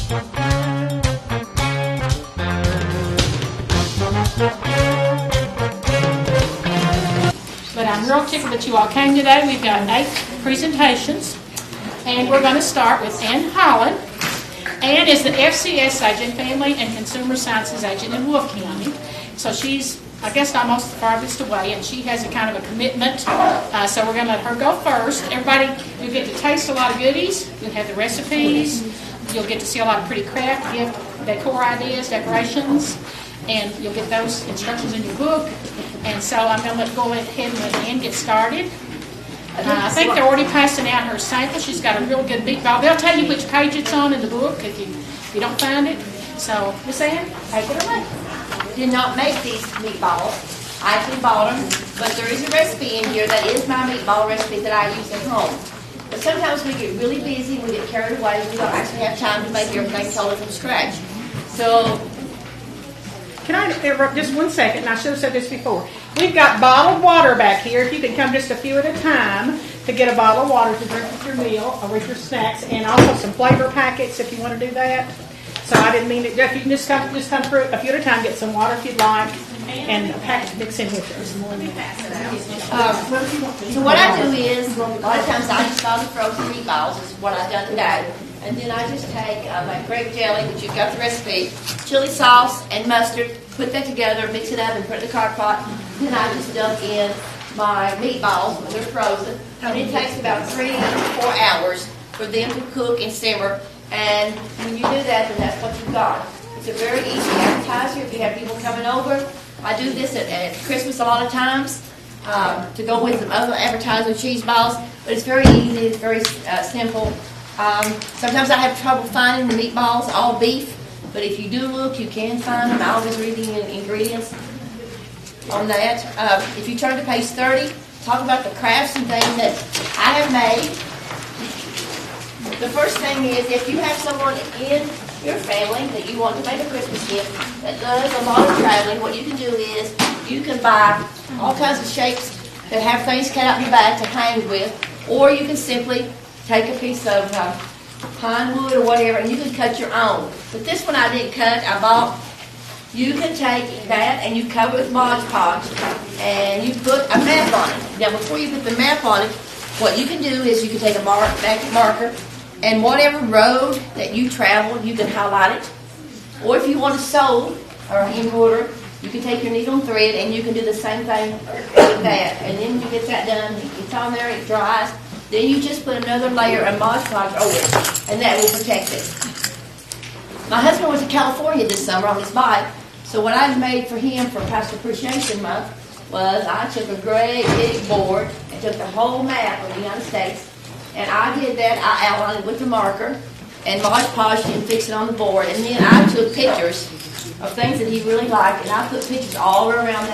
But I'm real tickled that you all came today. We've got 8 presentations, and we're going to start with Ann Holland. Ann is the FCS agent, Family and Consumer Sciences agent in Wolfe County. So she's, I guess, almost the farthest away, and she has a kind of a commitment. So we're going to let her go first. Everybody, you'll get to taste a lot of goodies. You'll have the recipes. You'll get to see a lot of pretty craft, gift, decor ideas, decorations, and you'll get those instructions in your book. And so I'm going to go ahead and let Ann get started. I think they're already passing out her sample. She's got a real good meatball. They'll tell you which page it's on in the book if you don't find it. So, Miss Ann, take it away. Did not make these meatballs. I actually bought them, but there is a recipe in here that is my meatball recipe that I use at home. But sometimes we get really busy, we get carried away, we don't actually have time to make everything totally from scratch. So, can I interrupt just 1 second? And I should have said this before. We've got bottled water back here. If you can come just a few at a time to get a bottle of water to drink with your meal or with your snacks, and also some flavor packets if you want to do that. So I didn't mean it. If you can just come through a few at a time, get some water if you'd like, and a packet mix in with it. So what I do is, a lot of times I just buy the frozen meatballs, is what I've done today. And then I just take my grape jelly, which you've got the recipe, chili sauce, and mustard, put that together, mix it up, and put it in the crock pot. Then I just dump in my meatballs when they're frozen. And it takes about 3 to 4 hours for them to cook and simmer. And when you do that, then that's what you've got. It's a very easy appetizer if you have people coming over. I do this at Christmas a lot of times to go with some other appetizer cheese balls. But it's very easy, it's very simple. Sometimes I have trouble finding the meatballs, all beef, but if you do look, you can find them. I always read the ingredients on that. If you turn to page 30, talk about the crafts and things that I have made. The first thing is, if you have someone in your family that you want to make a Christmas gift that does a lot of traveling, what you can do is you can buy all kinds of shapes that have things cut out in the back to hang with, or you can simply take a piece of pine wood or whatever, and you can cut your own. But this one I didn't cut, I bought. You can take that and you cover it with Mod Podge, and you put a map on it. Now, before you put the map on it, what you can do is you can take a magic marker, and whatever road that you travel, you can highlight it. Or if you want to sew or embroider, you can take your needle and thread, and you can do the same thing with that. And then when you get that done, it's on there, it dries. Then you just put another layer of Mod Podge over it, and that will protect it. My husband was in California this summer on his bike, so what I made for him for Pastor Appreciation Month was I took a great big board and took the whole map of the United States, and I did that. I outlined it with the marker and Mod Podged it and fixed it on the board, and then I took pictures of things that he really liked, and I put pictures all around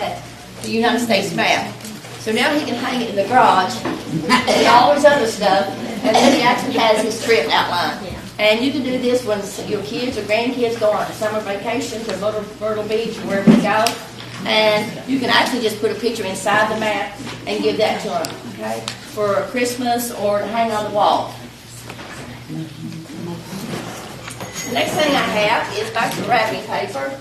the United States map. So now he can hang it in the garage and all his other stuff, and then he actually has his trip outlined. And you can do this when your kids or grandkids go on a summer vacation to Myrtle Beach, wherever you go, and you can actually just put a picture inside the map and give that to them, okay, for Christmas or to hang on the wall. The next thing I have is back to wrapping paper.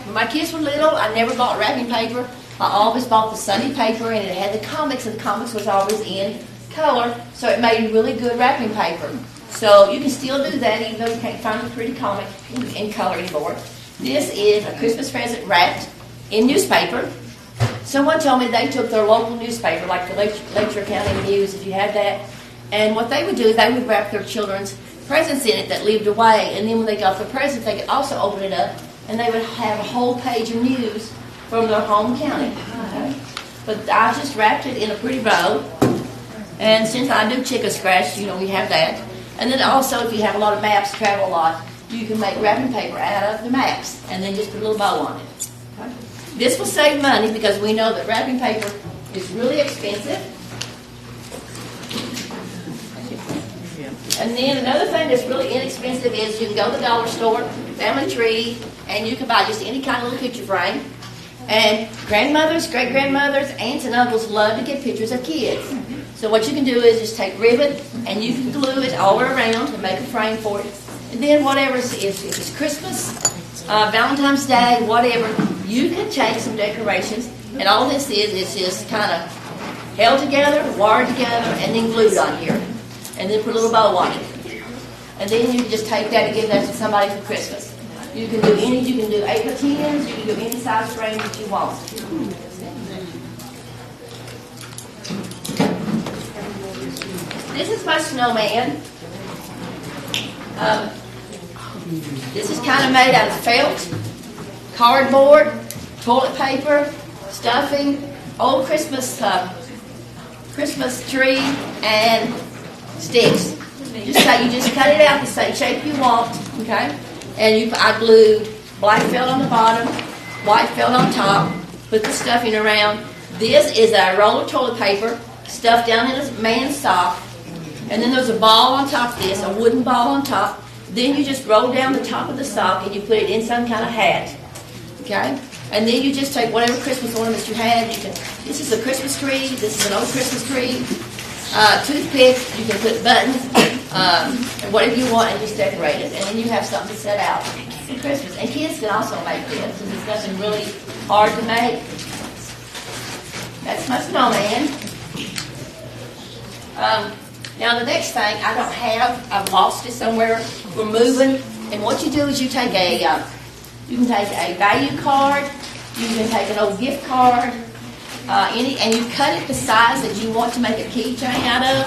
When my kids were little, I never bought wrapping paper. I always bought the Sunday paper, and it had the comics, and the comics was always in color, so it made really good wrapping paper. So you can still do that, even though you can't find a pretty comic in color anymore. This is a Christmas present wrapped in newspaper. Someone told me they took their local newspaper, like the Letcher County News, if you had that, and what they would do is they would wrap their children's presents in it that lived away, and then when they got the presents, they could also open it up, and they would have a whole page of news from their home county. Okay. But I just wrapped it in a pretty bow, and since I do chicken scratch, we have that. And then also, if you have a lot of maps, travel a lot, you can make wrapping paper out of the maps, and then just put a little bow on it. Okay. This will save money because we know that wrapping paper is really expensive. And then another thing that's really inexpensive is you can go to the dollar store, Family Tree, and you can buy just any kind of little picture frame. And grandmothers, great-grandmothers, aunts, and uncles love to get pictures of kids. So what you can do is just take ribbon, and you can glue it all around and make a frame for it. And then whatever, if it's Christmas, Valentine's Day, whatever, you can take some decorations, and all this is just kind of held together, wired together, and then glued on here. And then put a little bow on it. And then you can just take that and give that to somebody for Christmas. You can do 8x10s, you can do any size frame that you want. This is my snowman. This is kind of made out of felt, cardboard, toilet paper, stuffing, old Christmas tree, and sticks. You just cut it out the same shape you want, okay? And I glued black felt on the bottom, white felt on top, put the stuffing around. This is a roll of toilet paper stuffed down in a man's sock. And then there's a ball on top of this, a wooden ball on top. Then you just roll down the top of the sock and you put it in some kind of hat, okay? And then you just take whatever Christmas ornaments you have. This is a Christmas tree. This is an old Christmas tree. Toothpick. You can put buttons, and whatever you want, and just decorate it. And then you have something to set out for Christmas. And kids can also make this, because it's nothing really hard to make. That's my snowman. Now the next thing I don't have, I've lost it somewhere. We're moving, and what you do is you can take a value card, you can take an old gift card, and you cut it the size that you want to make a keychain out of,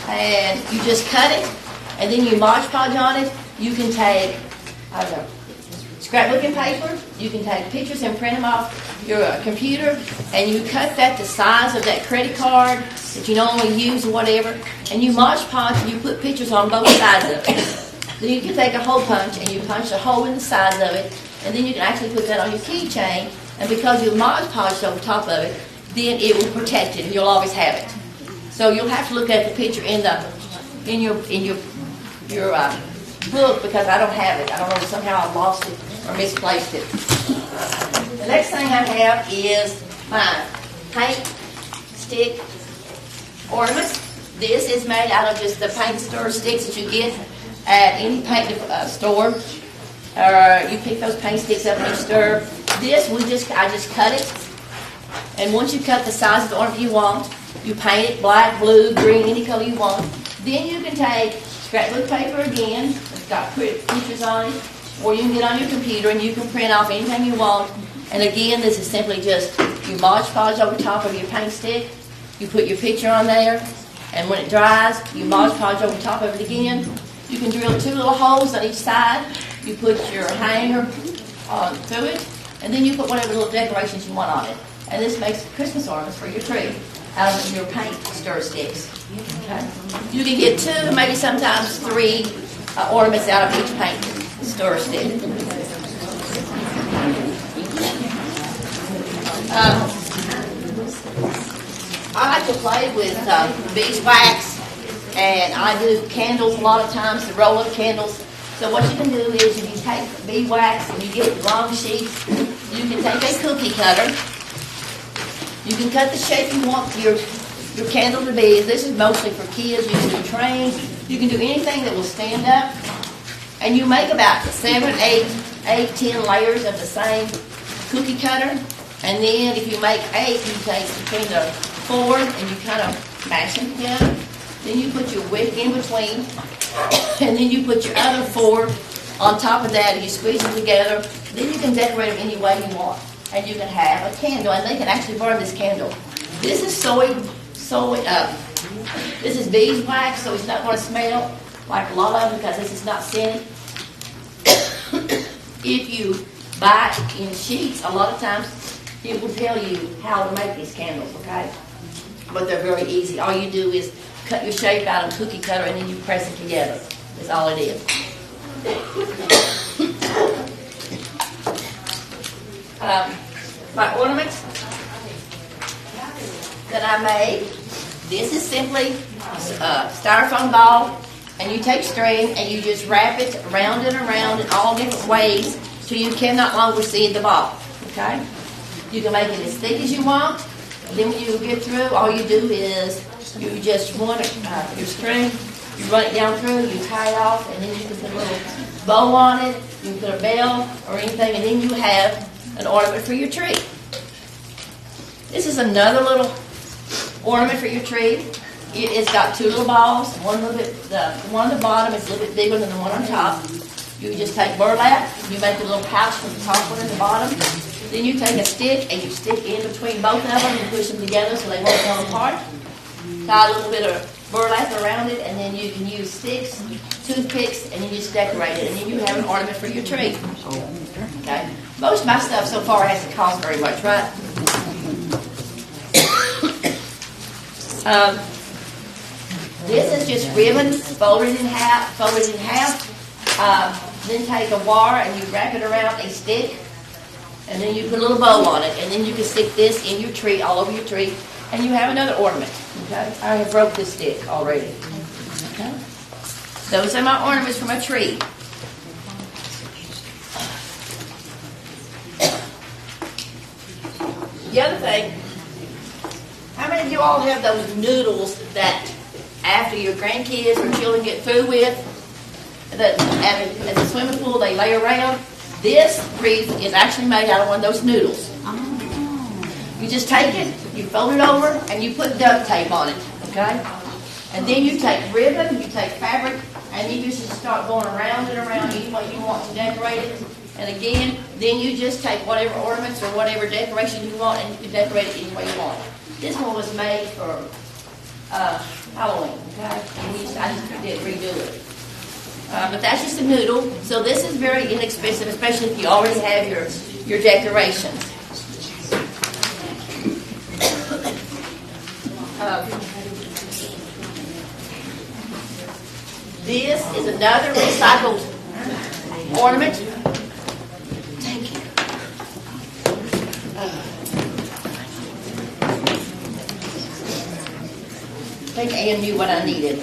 and you just cut it, and then you Mod Podge on it. You can take scrapbooking paper, you can take pictures and print them off your computer, and you cut that the size of that credit card that you normally use or whatever, and you Mod Podge and you put pictures on both sides of it. Then you can take a hole punch and you punch a hole in the sides of it, and then you can actually put that on your keychain, and because you Mod Podged over top of it, then it will protect it and you'll always have it. So you'll have to look at the picture in your book, because I don't have it. I don't know, somehow I lost it or misplaced it. The next thing I have is my paint stick ornaments. This is made out of just the paint stir sticks that you get at any paint store. You pick those paint sticks up and you stir. This, I just cut it. And once you cut the size of the ornament you want, you paint it black, blue, green, any color you want. Then you can take scrapbook paper again. It's got pictures on it. Or you can get on your computer and you can print off anything you want. And again, this is simply just, you Mod Podge over top of your paint stick. You put your picture on there. And when it dries, you Mod Podge over top of it again. You can drill 2 little holes on each side. You put your hanger through it. And then you put whatever little decorations you want on it. And this makes Christmas ornaments for your tree out of your paint stir sticks. Okay? You can get 2, maybe sometimes 3 ornaments out of each paint stir stick. I like to play with beeswax, and I do candles a lot of times, the roll-up candles. So what you can do is, if you take beeswax and you get long sheets, you can take a cookie cutter. You can cut the shape you want your candle to be. This is mostly for kids. You can do trains. You can do anything that will stand up. And you make about 7, 8, 10 layers of the same cookie cutter. And then if you make 8, you take between the 4 and you kind of mash them together. Then you put your wick in between. And then you put your other 4 on top of that, and you squeeze them together. Then you can decorate them any way you want. And you can have a candle, and they can actually burn this candle. This is this is beeswax, so it's not going to smell like a lot of them, because this is not scented. If you buy it in sheets, a lot of times it will tell you how to make these candles, okay? But they're very easy. All you do is cut your shape out of a cookie cutter, and then you press it together. That's all it is. My ornaments that I made, this is simply a styrofoam ball, and you take string and you just wrap it around and around in all different ways so you cannot longer see the ball, okay? You can make it as thick as you want, and then when you get through, all you do is you just want your string, You run it down through, you tie it off, and then you can put a little bow on it, you can put a bell or anything, and then you have an ornament for your tree. This is another little ornament for your tree. It's got two little balls. One a little bit, the one on the bottom is a little bit bigger than the one on top. You just take burlap, you make a little pouch from the top one and the bottom. Then you take a stick and you stick in between both of them and push them together so they won't come apart. Tie a little bit of burlap around it, and then you can use sticks, toothpicks, and you just decorate it, and then you have an ornament for your tree. Okay. Most of my stuff so far hasn't cost very much, right? This is just ribbon folded in half. Then take a wire and you wrap it around a stick, and then you put a little bow on it, and then you can stick this in your tree, all over your tree, and you have another ornament. Okay, I have broke this stick already. Okay, those are my ornaments for my tree. The other thing, how many of you all have those noodles that after your grandkids or children get through with, that at the swimming pool they lay around? This wreath is actually made out of one of those noodles. You just take it, you fold it over, and you put duct tape on it, okay? And then you take ribbon, you take fabric, and you just start going around and around any way you want to decorate it. And again, then you just take whatever ornaments or whatever decoration you want, and you can decorate it any way you want. This one was made for Halloween, okay? And I just did redo it. But that's just a noodle, so this is very inexpensive, especially if you already have your decorations. This is another recycled ornament. Thank you. I think Ann knew what I needed.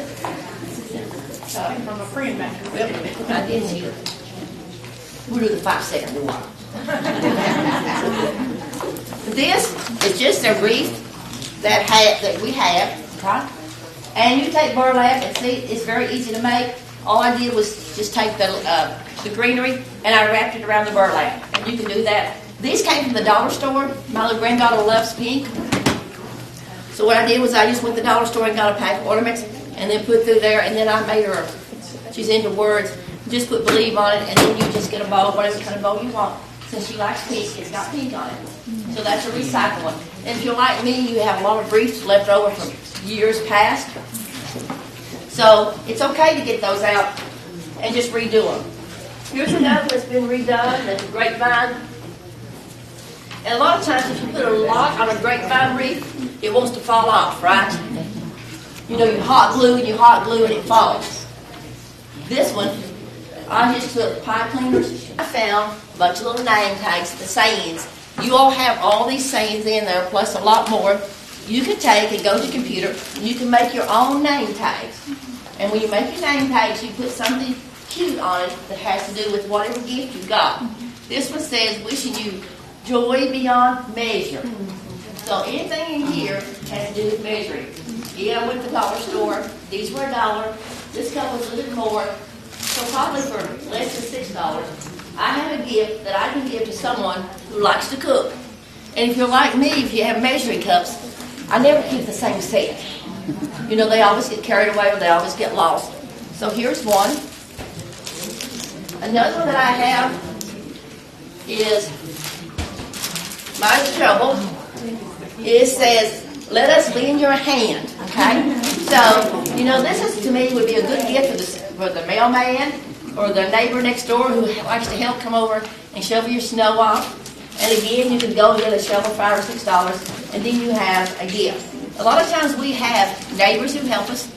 From a friend back Well, I did see it. We'll do the 5-second one. This is just a wreath that we have, right? And you take burlap, and see, it's very easy to make. All I did was just take the greenery, and I wrapped it around the burlap. And you can do that. These came from the dollar store. My little granddaughter loves pink. So what I did was I just went to the dollar store and got a pack of ornaments, and then put through there, and then I made her, she's into words, just put believe on it, and then you just get a bow, whatever kind of bow you want. Since she likes pink, it's got pink on it. So that's a recycle one. And if you're like me, you have a lot of wreaths left over from years past. So it's okay to get those out and just redo them. Here's another that's been redone, that's a grapevine. And a lot of times if you put a lock on a grapevine wreath, it wants to fall off, right? You know, you hot glue and it falls. This one, I just took pipe cleaners. I found a bunch of little name tags, the sayings. You all have all these sayings in there, plus a lot more. You can take and go to your computer, and you can make your own name tags. And when you make your name tags, you put something cute on it that has to do with whatever gift you got. This one says, wishing you joy beyond measure. So anything in here has to do with measuring. Yeah, I went to the dollar store. These were $1. This cup was a little more. So probably for less than $6, I have a gift that I can give to someone who likes to cook. And if you're like me, if you have measuring cups, I never keep the same set. You know, they always get carried away or they always get lost. So here's one. Another one that I have is My Trouble. It says, let us lend your hand, okay? So, you know, this is, to me, would be a good gift for the mailman or the neighbor next door who likes to help come over and shovel your snow off. And again, you can go and get a shovel for $5 or $6, and then you have a gift. A lot of times we have neighbors who help us,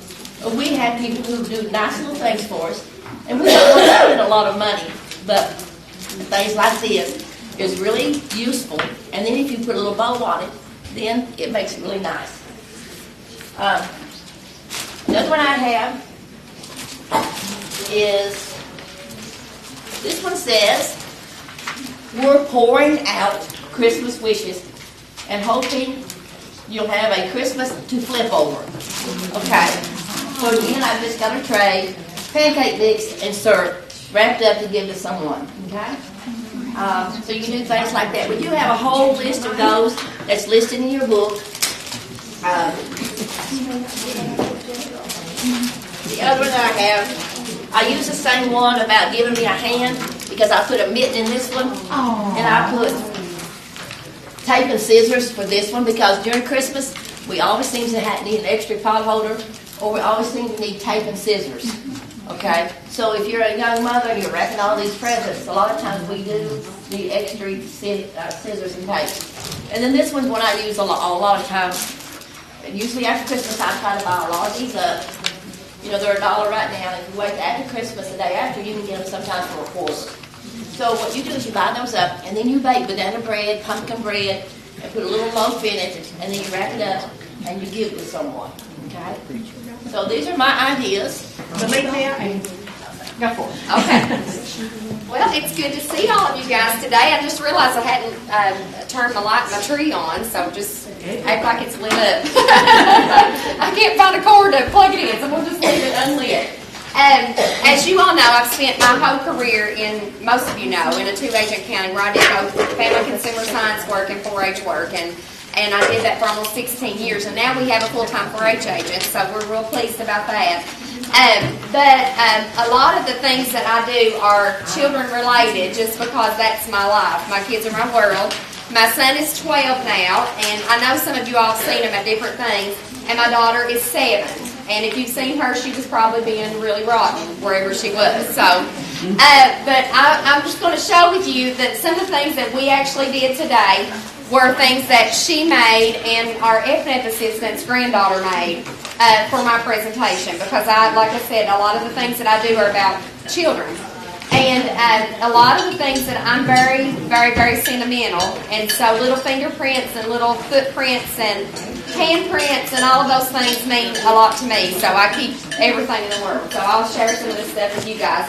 or we have people who do nice little things for us, and we don't want to spend a lot of money, but things like this is really useful. And then if you put a little bow on it, then it makes it really nice. Another one I have is, this one says, we're pouring out Christmas wishes and hoping you'll have a Christmas to flip over. Okay. So again, I've just got a tray, pancake mix, and syrup wrapped up to give to someone. Okay? So you can do things like that. But you have a whole list of those that's listed in your book. The other one that I have, I use the same one about giving me a hand because I put a mitten in this one, and I put tape and scissors for this one because during Christmas we always seem to need an extra pot holder, or we always seem to need tape and scissors. Okay, so if you're a young mother and you're wrapping all these presents, a lot of times we do need extra scissors and tape. And then this one's one I use a lot of times. And usually after Christmas I try to buy a lot of these up. You know, they're $1 right now. If you wait after Christmas, the day after, you can get them sometimes for $1. So what you do is you buy those up, and then you bake banana bread, pumpkin bread, and put a little loaf in it, and then you wrap it up, and you give it to someone. Okay? So these are my ideas. So leave now and go for it. Okay. Well, it's good to see all of you guys today. I just realized I hadn't turned my tree on, so just act like it's lit up. I can't find a cord to plug it in, so we'll just leave it unlit. As you all know, I've spent my whole career most of you know, in a two-agent county where I did both family consumer science work and 4-H work. And I did that for almost 16 years, and now we have a full-time 4-H agent, so we're real pleased about that. But a lot of the things that I do are children-related just because that's my life. My kids are my world. My son is 12 now, and I know some of you all have seen him at different things, and my daughter is 7. And if you've seen her, she was probably being really rotten wherever she was. So, but I'm just going to show with you that some of the things that we actually did today were things that she made and our FNF assistant's granddaughter made for my presentation, because like I said, a lot of the things that I do are about children. And a lot of the things that I'm very, very, very sentimental, and so little fingerprints and little footprints and handprints and all of those things mean a lot to me. So I keep everything in the world. So I'll share some of this stuff with you guys.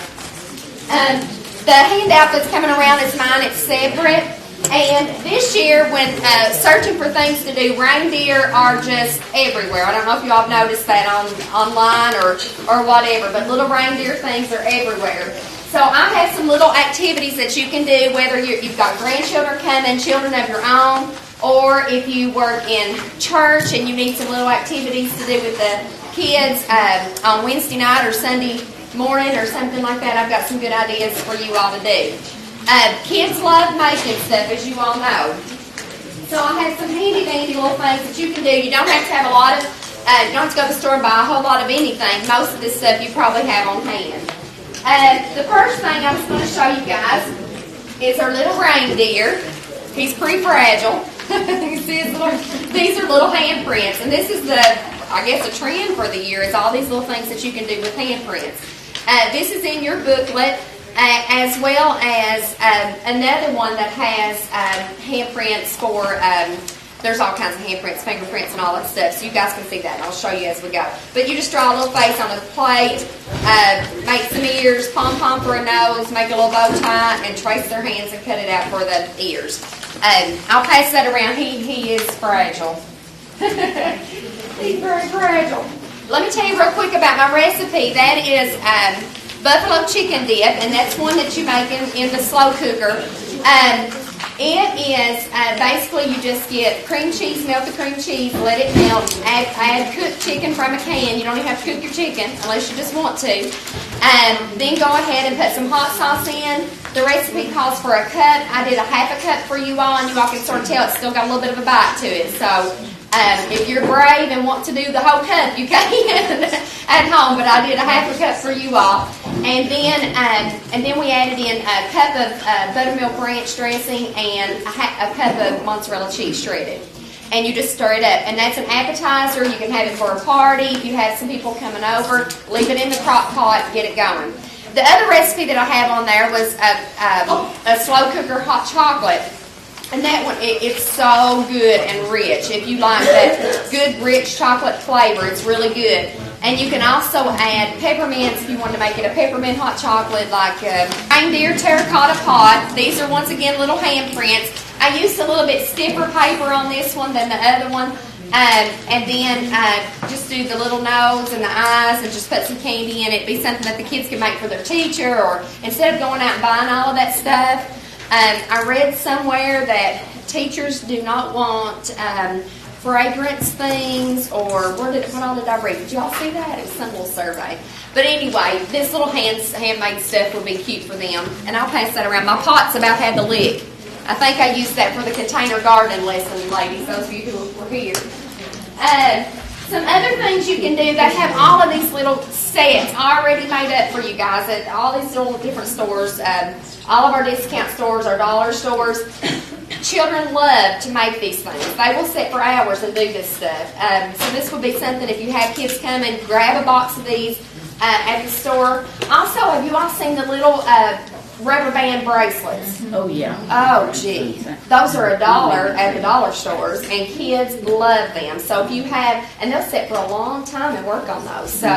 The handout that's coming around is mine. It's separate. And this year, when searching for things to do, reindeer are just everywhere. I don't know if you all have noticed that online or whatever, but little reindeer things are everywhere. So I have some little activities that you can do, whether you've got grandchildren coming, children of your own, or if you work in church and you need some little activities to do with the kids on Wednesday night or Sunday morning or something like that. I've got some good ideas for you all to do. Kids love making stuff, as you all know. So I have some handy dandy little things that you can do. You don't have to have a lot of, you don't have to go to the store and buy a whole lot of anything. Most of this stuff you probably have on hand. The first thing I'm just going to show you guys is our little reindeer. He's pretty fragile. You see these are little handprints, and this is I guess a trend for the year is all these little things that you can do with handprints. This is in your booklet, as well as another one that has handprints for, there's all kinds of handprints, fingerprints, and all that stuff, so you guys can see that, and I'll show you as we go. But you just draw a little face on a plate, make some ears, pom-pom for a nose, make a little bow tie, and trace their hands and cut it out for the ears. I'll pass that around. He is fragile. He's very fragile. Let me tell you real quick about my recipe. That is buffalo chicken dip, and that's one that you make in the slow cooker. It is basically you just get cream cheese, melt the cream cheese, let it melt, add cooked chicken from a can. You don't even have to cook your chicken unless you just want to. Then go ahead and put some hot sauce in. The recipe calls for a cup. I did a half a cup for you all, and you all can sort of tell it's still got a little bit of a bite to it. So if you're brave and want to do the whole cup, you can at home, but I did a half a cup for you all. And then we added in a cup of buttermilk ranch dressing and a cup of mozzarella cheese shredded. And you just stir it up. And that's an appetizer. You can have it for a party. If you have some people coming over, leave it in the crock pot, get it going. The other recipe that I have on there was a slow cooker hot chocolate. And that one, it's so good and rich. If you like that good, rich chocolate flavor, it's really good. And you can also add peppermints if you want to make it a peppermint hot chocolate, like reindeer terracotta pot. These are, once again, little handprints. I used a little bit stiffer paper on this one than the other one. And then just do the little nose and the eyes and just put some candy in it. Be something that the kids can make for their teacher, or instead of going out and buying all of that stuff. I read somewhere that teachers do not want fragrance things, or what all did I read? Did you all see that? It was some little survey. But anyway, this little handmade stuff would be cute for them. And I'll pass that around. My pot's about had the lick. I think I used that for the container garden lesson, ladies, those of you who were here. Some other things you can do, they have all of these little sets already made up for you guys at all these little different stores. All of our discount stores, our dollar stores. Children love to make these things. They will sit for hours and do this stuff. So this would be something, if you have kids come and grab a box of these at the store. Also, have you all seen the little rubber band bracelets? Oh, yeah. Oh, gee. Those are $1 at the dollar stores, and kids love them. So if you have, and they'll sit for a long time and work on those. So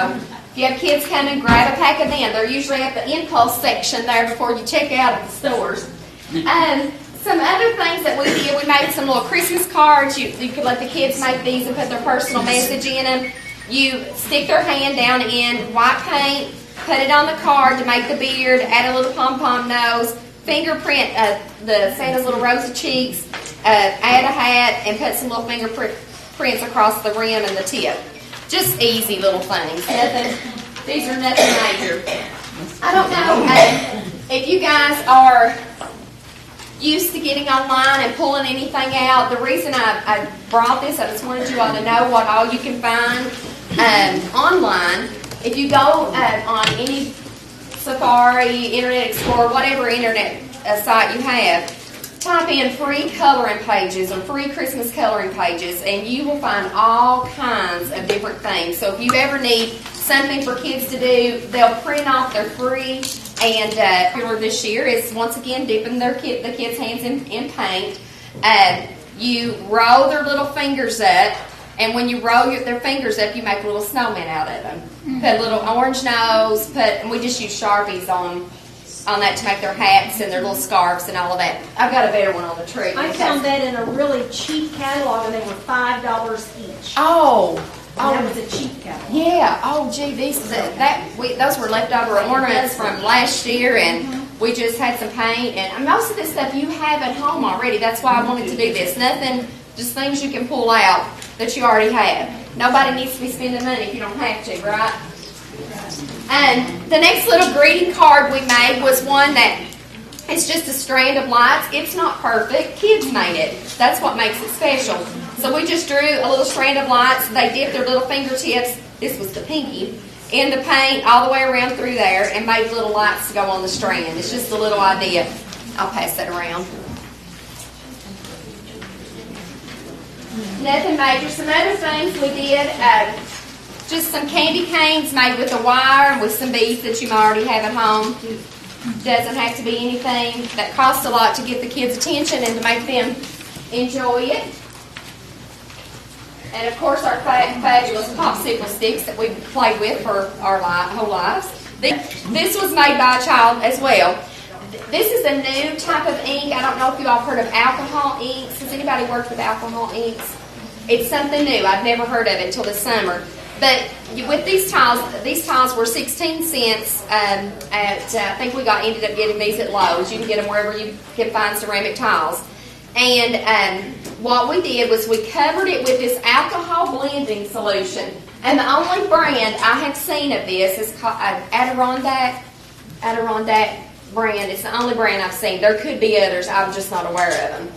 if you have kids come and grab a pack of them, they're usually at the impulse section there before you check out at the stores. Some other things that we did, we made some little Christmas cards. You could let the kids make these and put their personal message in them. You stick their hand down in white paint, put it on the card to make the beard, add a little pom-pom nose, fingerprint the Santa's little rosy cheeks, add a hat, and put some little fingerprints across the rim and the tip. Just easy little things. These are nothing major. I don't know if you guys are used to getting online and pulling anything out. The reason I brought this, I just wanted you all to know what all you can find online. If you go on any Safari, Internet Explorer, whatever internet site you have, type in free coloring pages or free Christmas coloring pages, and you will find all kinds of different things. So if you ever need something for kids to do, they'll print off. They're free. And popular this year is, once again, dipping the kids' hands in paint. You roll their little fingers up, and when you roll their fingers up, you make a little snowman out of them. Put a little orange nose, and we just use Sharpies on that to make their hats and their little scarves and all of that. I've got a better one on the tree. I found that in a really cheap catalog, and they were $5 each. Oh. That was a cheap catalog. Yeah. Oh, gee, those were leftover ornaments from last year, and we just had some paint. And most of this stuff you have at home already. That's why I wanted to do this. Nothing, just things you can pull out that you already have. Nobody needs to be spending money if you don't have to, right? And the next little greeting card we made was one that it's just a strand of lights. It's not perfect. Kids made it. That's what makes it special. So we just drew a little strand of lights. They dipped their little fingertips, this was the pinky, in the paint all the way around through there and made little lights to go on the strand. It's just a little idea. I'll pass that around. Nothing major. Some other things we did, just some candy canes made with a wire and with some beads that you might already have at home. Doesn't have to be anything that costs a lot to get the kids' attention and to make them enjoy it. And of course our fabulous popsicle sticks that we've played with for our whole lives. This was made by a child as well. This is a new type of ink. I don't know if you all heard of alcohol inks. Has anybody worked with alcohol inks? It's something new. I've never heard of it until this summer. But with these tiles were 16 cents I think we ended up getting these at Lowe's. You can get them wherever you can find ceramic tiles. And what we did was we covered it with this alcohol blending solution. And the only brand I have seen of this is called Adirondack brand. It's the only brand I've seen. There could be others. I'm just not aware of them.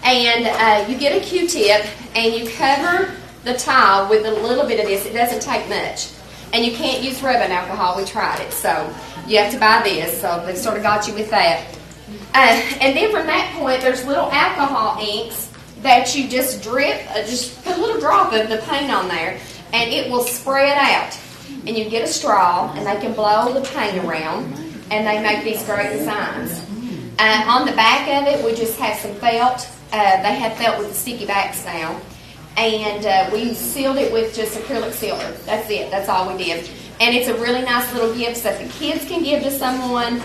And you get a Q-tip and you cover the tile with a little bit of this. It doesn't take much. And you can't use rubbing alcohol. We tried it. So you have to buy this. So they sort of got you with that. And then from that point, there's little alcohol inks that you just drip, just put a little drop of the paint on there, and it will spread out. And you get a straw, and they can blow the paint around, and they make these great designs. On the back of it, we just have some felt. They have felt with the sticky backs now. And we sealed it with just acrylic sealer. That's it. That's all we did. And it's a really nice little gift that the kids can give to someone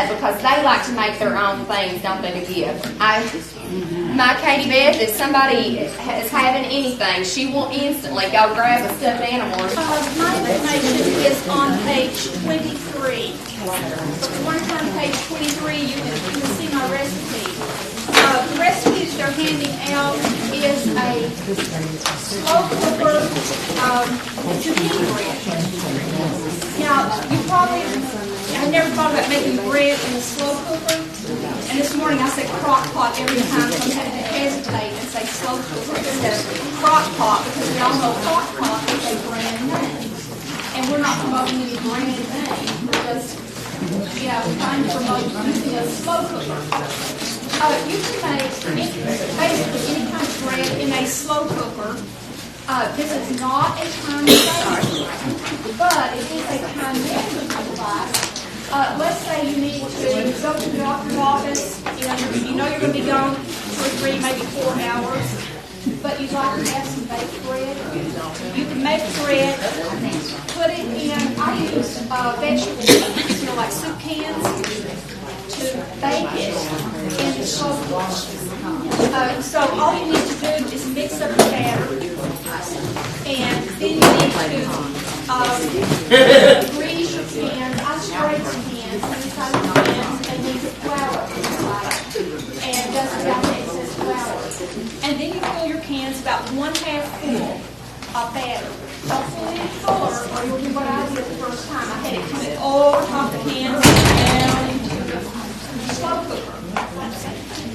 because they like to make their own things, don't they, to give. my Katie Beth, if somebody is having anything, she will instantly go grab a stuffed animal. My information is on page 23. So once on page 23, you can see my recipe. The recipe that they're handing out is a slow cooker zucchini bread. Now, you probably have never thought about making bread in a slow cooker. And this morning I said crock pot every time, so I'm having to hesitate and say slow cooker instead of crock pot, because we all know crock pot is a brand name. And we're not promoting any brand name, we're just, we're trying to promote using a slow cooker. You can make basically any kind of bread in a slow cooker. This is not a time saver, but it is a time management device. Let's say you need to go to the doctor's office, you know you're going to be gone 2 or 3, maybe 4 hours, but you'd like to have some baked bread. You can make bread, put it in, I use vegetable cans, like soup cans, to bake it in the slow cooker. So all you need to do is mix up the batter, and then you need to grease your pans. I sprayed some pans, inside the pans, and then put flour inside, and dust it out the excess flour. And then you fill your cans about 1/2 full of batter. Don't fill any fuller, or you'll do what I did the first time. I had it come over top of the cans and down into the slow cooker.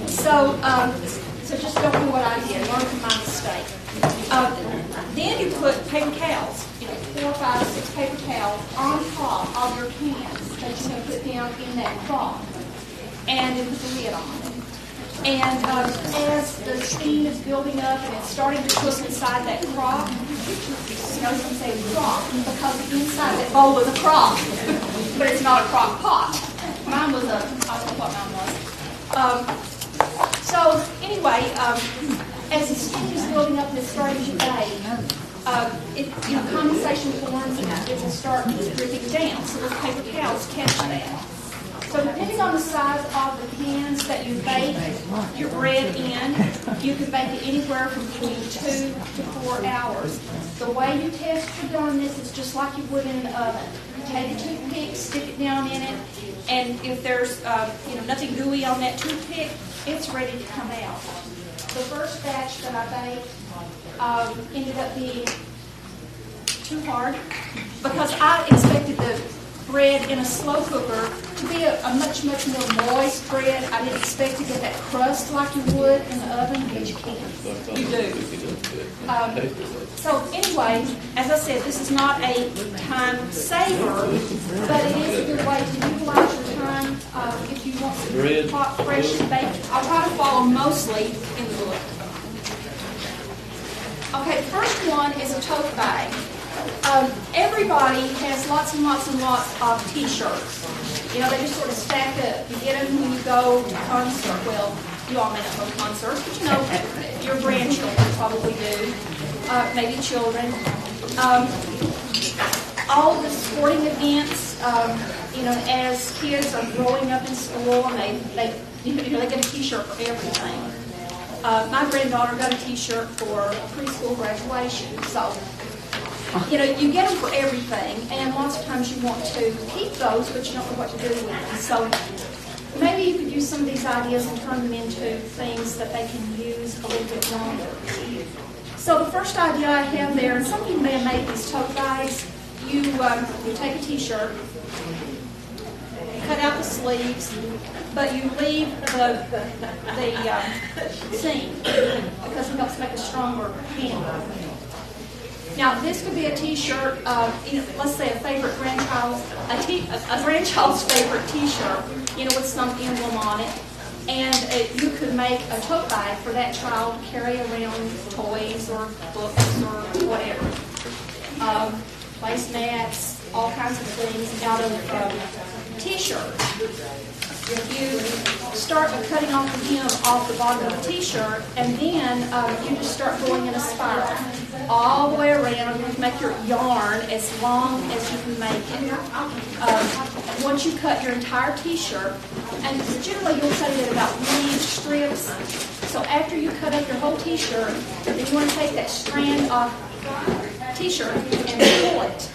So just don't do what I did. Learn from my mistake. Then you put paper towels, 4, 5, 6 paper towels on top of your cans that you're going to put down in that crock, and then put the lid on it. And as the steam is building up and it's starting to cook inside that crock, notice I'm saying crock because inside that bowl is a crock, but it's not a crock pot. Mine was I don't know what mine was. So anyway, as the steam is building up and it's starting to bake, condensation forms and it will start dripping down. So those paper towels catch that. So depending on the size of the pans that you bake your bread in, you can bake it anywhere from between 2 to 4 hours. The way you test for doneness is just like you would in an oven. You take a toothpick, stick it down in it, and if there's nothing gooey on that toothpick, it's ready to come out. The first batch that I baked ended up being too hard because I expected the bread in a slow cooker to be a much, much more moist bread. I didn't expect to get that crust like you would in the oven, but you can. You do. So anyway, as I said, this is not a time saver, but it is a good way to utilize your time if you want to hot, fresh, and baked. I'll try to follow mostly in the book. Okay, the first one is a tote bag. Everybody has lots and lots and lots of T-shirts. They just sort of stack up. You get them when you go to concert. Well, you all may not go to concerts, but your grandchildren probably do. Maybe children. All the sporting events, as kids are growing up in school, and they get a T-shirt for everything. My granddaughter got a T-shirt for preschool graduation, so you get them for everything, and lots of times you want to keep those, but you don't know what to do with them. So maybe you could use some of these ideas and turn them into things that they can use a little bit longer. So the first idea I have there, and some of you may have made these tote bags, you take a T-shirt, cut out the sleeves, but you leave the seam because it helps make a stronger handle. Now, this could be a T-shirt, let's say a grandchild's favorite T-shirt, with some emblem on it. And you could make a tote bag for that child to carry around toys or books or whatever. Placemats, all kinds of things out of T-shirts. You start by cutting off the hem off the bottom of the T-shirt, and then you just start going in a spiral. all the way around. You have to make your yarn as long as you can make it. Once you cut your entire t-shirt, and generally you'll cut it at about 1-inch strips. So after you cut up your whole t-shirt, then you want to take that strand off t-shirt and pull it.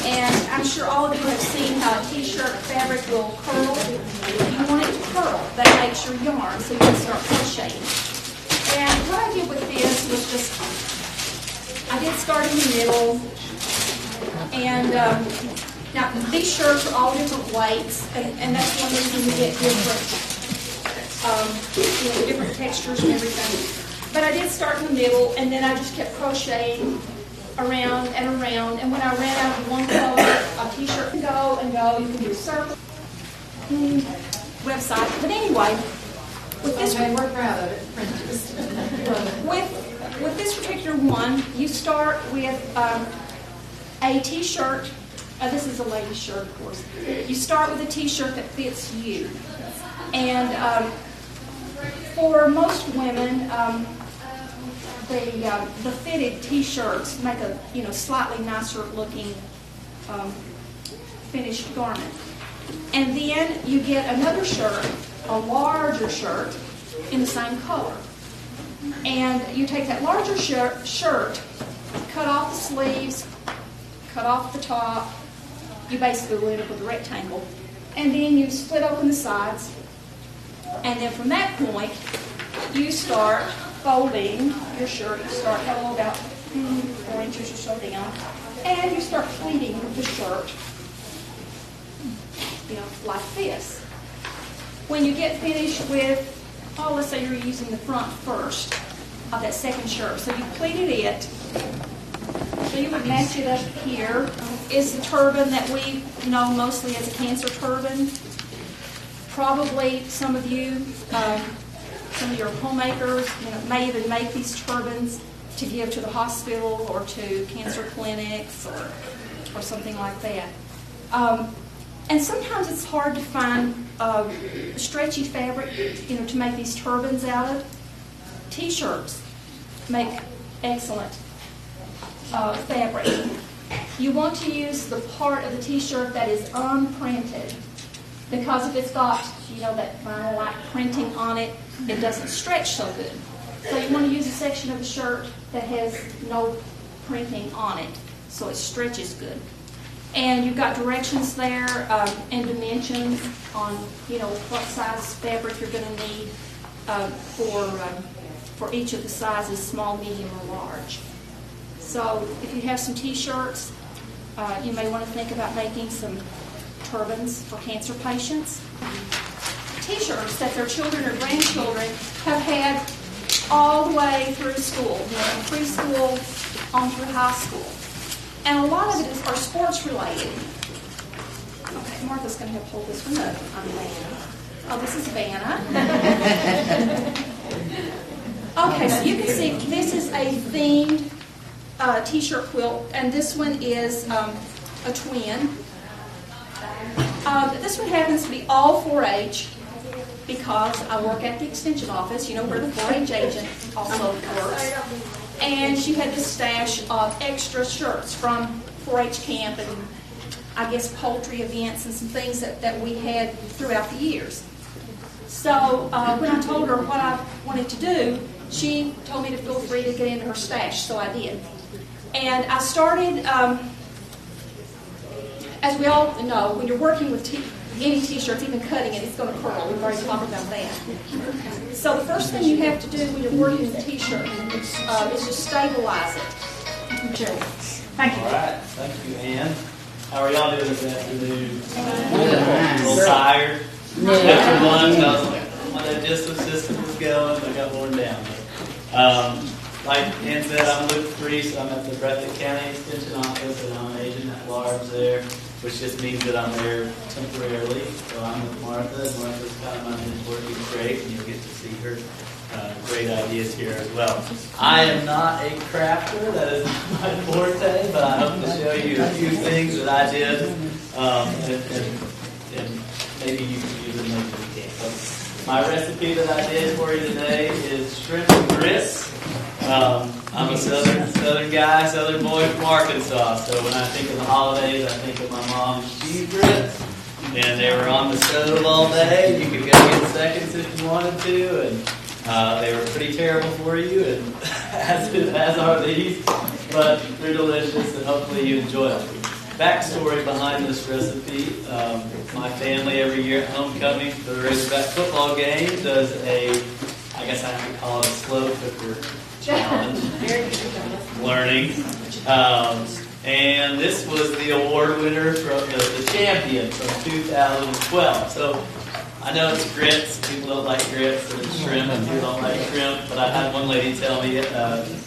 And I'm sure all of you have seen how a t-shirt fabric will curl. You want it to curl. That makes your yarn, so you can start crocheting. And what I did with this was just, I did start in the middle. And now these shirts are all different weights, and that's one reason you get different, different textures and everything. But I did start in the middle, and then I just kept crocheting around and around, and when I ran out of one color, a t-shirt can go and go. You can do a circle website. But anyway, with this we're proud of it. with this particular one, you start with a t-shirt. This is a lady's shirt, of course. You start with a t-shirt that fits you, and for most women. The fitted t-shirts make a slightly nicer looking finished garment. And then you get another shirt, a larger shirt, in the same color. And you take that larger shirt, cut off the sleeves, cut off the top. You basically will end up with a rectangle. And then you split open the sides. And then from that point, you start folding your shirt. You start about 4 inches or so down, and you start pleating the shirt, like this. When you get finished with, let's say you're using the front first of that second shirt, so you pleated it. So you would match it up here. Is the turban that we know mostly as a cancer turban. Probably some of you. Some of your homemakers may even make these turbans to give to the hospital or to cancer clinics or something like that. And sometimes it's hard to find stretchy fabric, to make these turbans out of. T-shirts make excellent fabric. You want to use the part of the t-shirt that is unprinted, because if it's got that vinyl-like printing on it, it doesn't stretch so good. So you want to use a section of the shirt that has no printing on it, so it stretches good. And you've got directions there and dimensions on what size fabric you're going to need for each of the sizes, small, medium, or large. So if you have some t-shirts, you may want to think about making some turbans for cancer patients. T-shirts that their children or grandchildren have had all the way through school, from preschool on through high school. And a lot of it are sports related. Okay, Martha's going to have to hold this one up. I'm Dianna. Oh, this is Vanna. Okay, so you can see this is a themed t-shirt quilt, and this one is a twin. This one happens to be all 4-H because I work at the extension office, where the 4-H agent also works. And she had this stash of extra shirts from 4-H camp and I guess poultry events and some things that we had throughout the years. So when I told her what I wanted to do, she told me to feel free to get into her stash, so I did. And I started, as we all know, when you're working with any t-shirts, even cutting it, it's going to curl. We've already talked about that. So the first thing you have to do when you're working with a t-shirt is just stabilize it. Thank you. All right. Thank you, Ann. How are y'all doing this afternoon? A little tired. After lunch, I was like, my digestive system is going. I got worn down. Like Ann said, I'm Luke Priest. I'm at the Letcher County Extension Office, and I'm an agent at large there, which just means that I'm there temporarily. So I'm with Martha, and Martha's kind of my mentor. She's great, and you'll get to see her great ideas here as well. I am not a crafter. That is my forte, but I hope to show you a few things that I did, and maybe you can use them, maybe you can't. So my recipe that I did for you today is shrimp and grits. I'm a southern guy, southern boy from Arkansas. So when I think of the holidays, I think of my mom's cheese grits. And they were on the stove all day. You could go get seconds if you wanted to. And they were pretty terrible for you, and as are these. But they're delicious, and hopefully you enjoy them. Backstory behind this recipe. My family every year at homecoming for the Razorback football game does I guess I have to call it a slow cooker challenge. Learning. And this was the award winner from the champion from 2012. So I know it's grits. People don't like grits, and it's shrimp. People don't like shrimp. But I had one lady tell me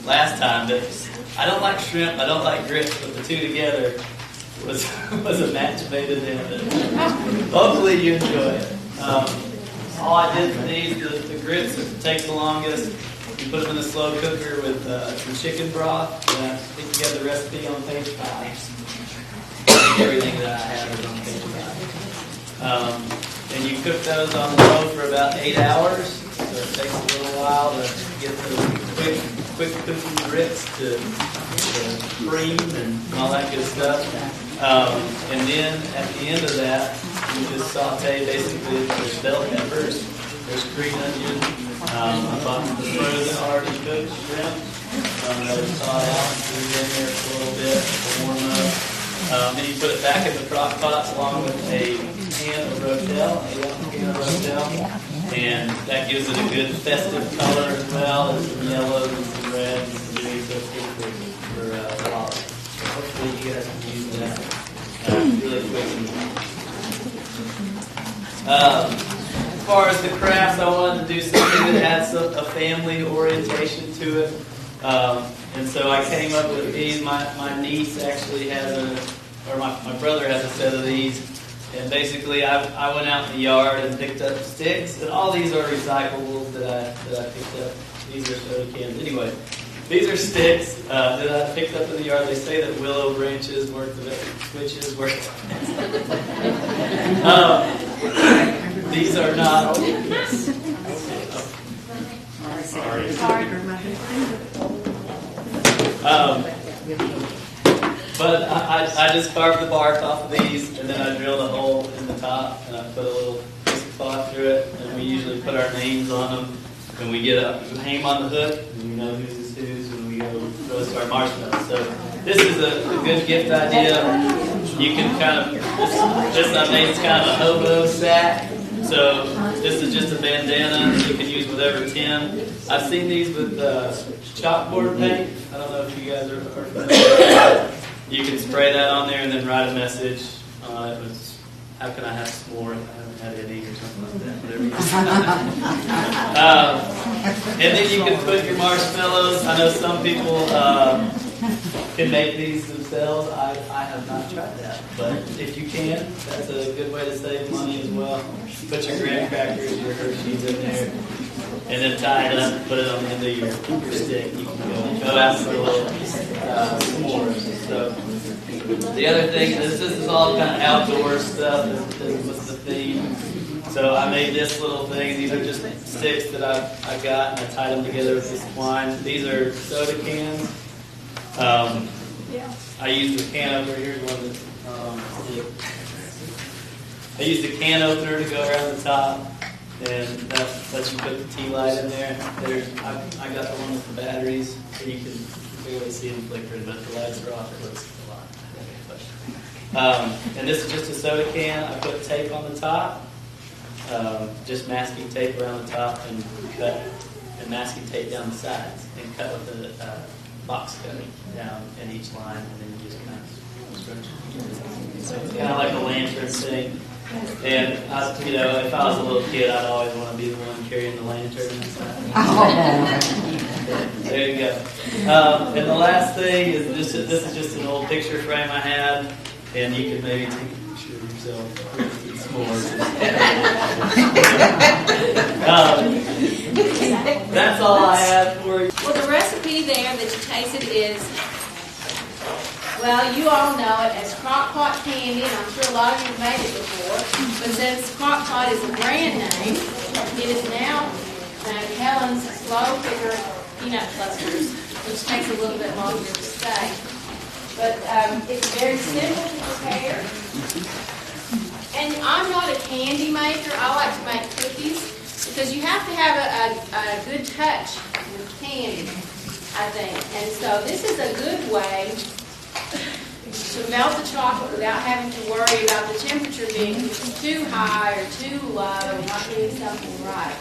last time that I don't like shrimp, I don't like grits, but the two together was a match made in heaven. Hopefully you enjoy it. All I did for these, the grits take the longest. You put them in the slow cooker with some chicken broth. And I think you have the recipe on page 5. Everything that I have is on page 5. And you cook those on the low for about 8 hours. So it takes a little while to get the quick cooking grits to cream and all that good stuff. And then at the end of that, you just saute basically. There's bell peppers, there's green onion. I bought the frozen already cooked shrimp. That was thawed out and threw it in there for a little bit to warm up. Then you put it back in the crock pot along with a can of Rotel, and that gives it a good festive color as well. There's some yellows and some reds and some greens, so it's good for holidays. So hopefully you guys can use that really quick. As far as the crafts, I wanted to do something that adds a family orientation to it. And so I came up with these. My niece actually has my brother has a set of these. And basically, I went out in the yard and picked up sticks. And all these are recyclables that I picked up. These are soda cans. Anyway, these are sticks that I picked up in the yard. They say that willow branches work the best, switches work the best. These are not. Sorry. But I just carved the bark off of these, and then I drilled a hole in the top, and I put a little piece of cloth through it, and we usually put our names on them, and we hang them on the hook, and we know whose is whose when we go roast our marshmallows. So this is a good gift idea. You can kind of, this I made, it's kind of a hobo sack. So this is just a bandana. You can use whatever tin. I've seen these with chalkboard paint. I don't know if you guys are familiar. You can spray that on there and then write a message on it. How can I have some more? I haven't had any or something like that. Whatever you and then you can put your marshmallows. I know some people can make these themselves. I have not tried that. But if you can, that's a good way to save money as well. Put your graham crackers, your Hershey's in there, and then tie it up and put it on the end of your stick. You can go out for a little s'mores. So the other thing is this is all kind of outdoor stuff. This was the theme. So I made this little thing. These are just sticks that I got, and I tied them together with this twine. These are soda cans. I used a can opener. Here's one that I used a can opener to go around the top, and that lets you put the tea light in there. I got the one with the batteries, so you can barely see them flickering, but the lights are off. It looks a lot. And this is just a soda can. I put tape on the top, just masking tape around the top, and cut and masking tape down the sides, and cut with the box cutter down in each line, and then you just kind of stretch it. So it's kind of like a lantern thing. And if I was a little kid, I'd always want to be the one carrying the lantern inside. There you go. And the last thing is this is just an old picture frame I had, and you can maybe take a picture of yourself with some s'mores. That's all I have for you. Well, the recipe there that you tasted is, well, you all know it as crock pot candy, and I'm sure a lot of you have made it before. But since crock pot is a brand name, it is now Helen's slow cooker peanut clusters, which takes a little bit longer to stay. But it's very simple to prepare. And I'm not a candy maker. I like to make cookies because you have to have a good touch with candy, I think. And so this is a good way to melt the chocolate without having to worry about the temperature being too high or too low and not doing something right.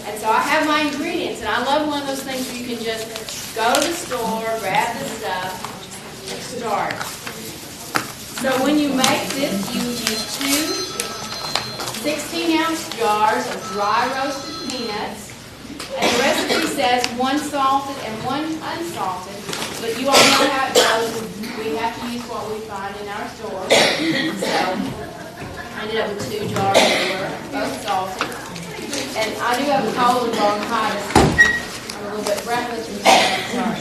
And so I have my ingredients, and I love one of those things where you can just go to the store, grab the stuff, and start. So when you make this, you use 2 16-ounce jars of dry roasted peanuts. And the recipe says 1 salted and 1 unsalted, but you all know how it goes. We have to use what we find in our store. So I ended up with 2 jars that were both salted. And I do have a cold and bronchitis. I'm a little bit breathless from that. Sorry.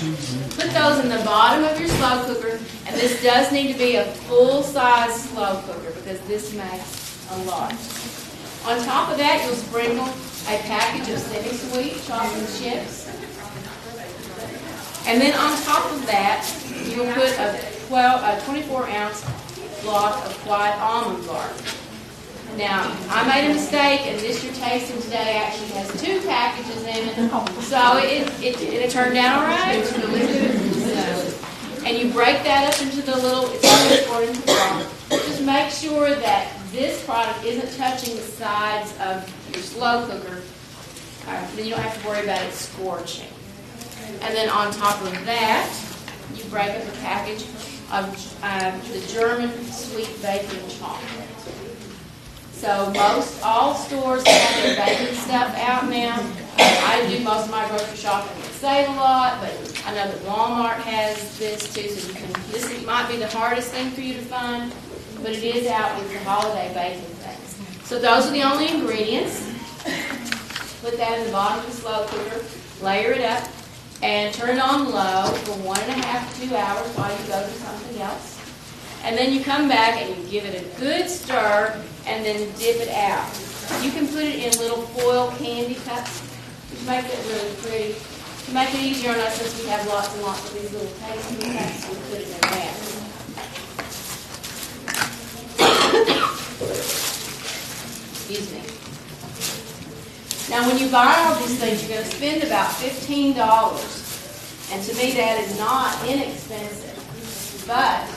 Put those in the bottom of your slow cooker, and this does need to be a full-size slow cooker because this makes a lot. On top of that, you'll sprinkle a package of semi-sweet chocolate chips. And then on top of that, you'll put a 24-ounce block of white almond bark. Now, I made a mistake, and this you're tasting today actually has 2 packages in it, so it turned out all right. It's really good. So, and you break that up into the little, it's only 1/4 inch long. Just make sure that this product isn't touching the sides of your slow cooker. Then you don't have to worry about it scorching. And then on top of that, you break up a package of the German sweet baking chocolate. So all stores have their baking stuff out now. I do most of my grocery shopping at Save-A-Lot, but I know that Walmart has this too. So this might be the hardest thing for you to find, but it is out with the holiday baking things. So those are the only ingredients. Put that in the bottom of the slow cooker, layer it up, and turn it on low for 1.5 to 2 hours while you go do something else. And then you come back and you give it a good stir and then dip it out. You can put it in little foil candy cups, which make it really pretty. To make it easier on us, since we have lots and lots of these little tasting cups, we put it in that. Excuse me. Now, when you buy all these things, you're going to spend about $15. And to me, that is not inexpensive. But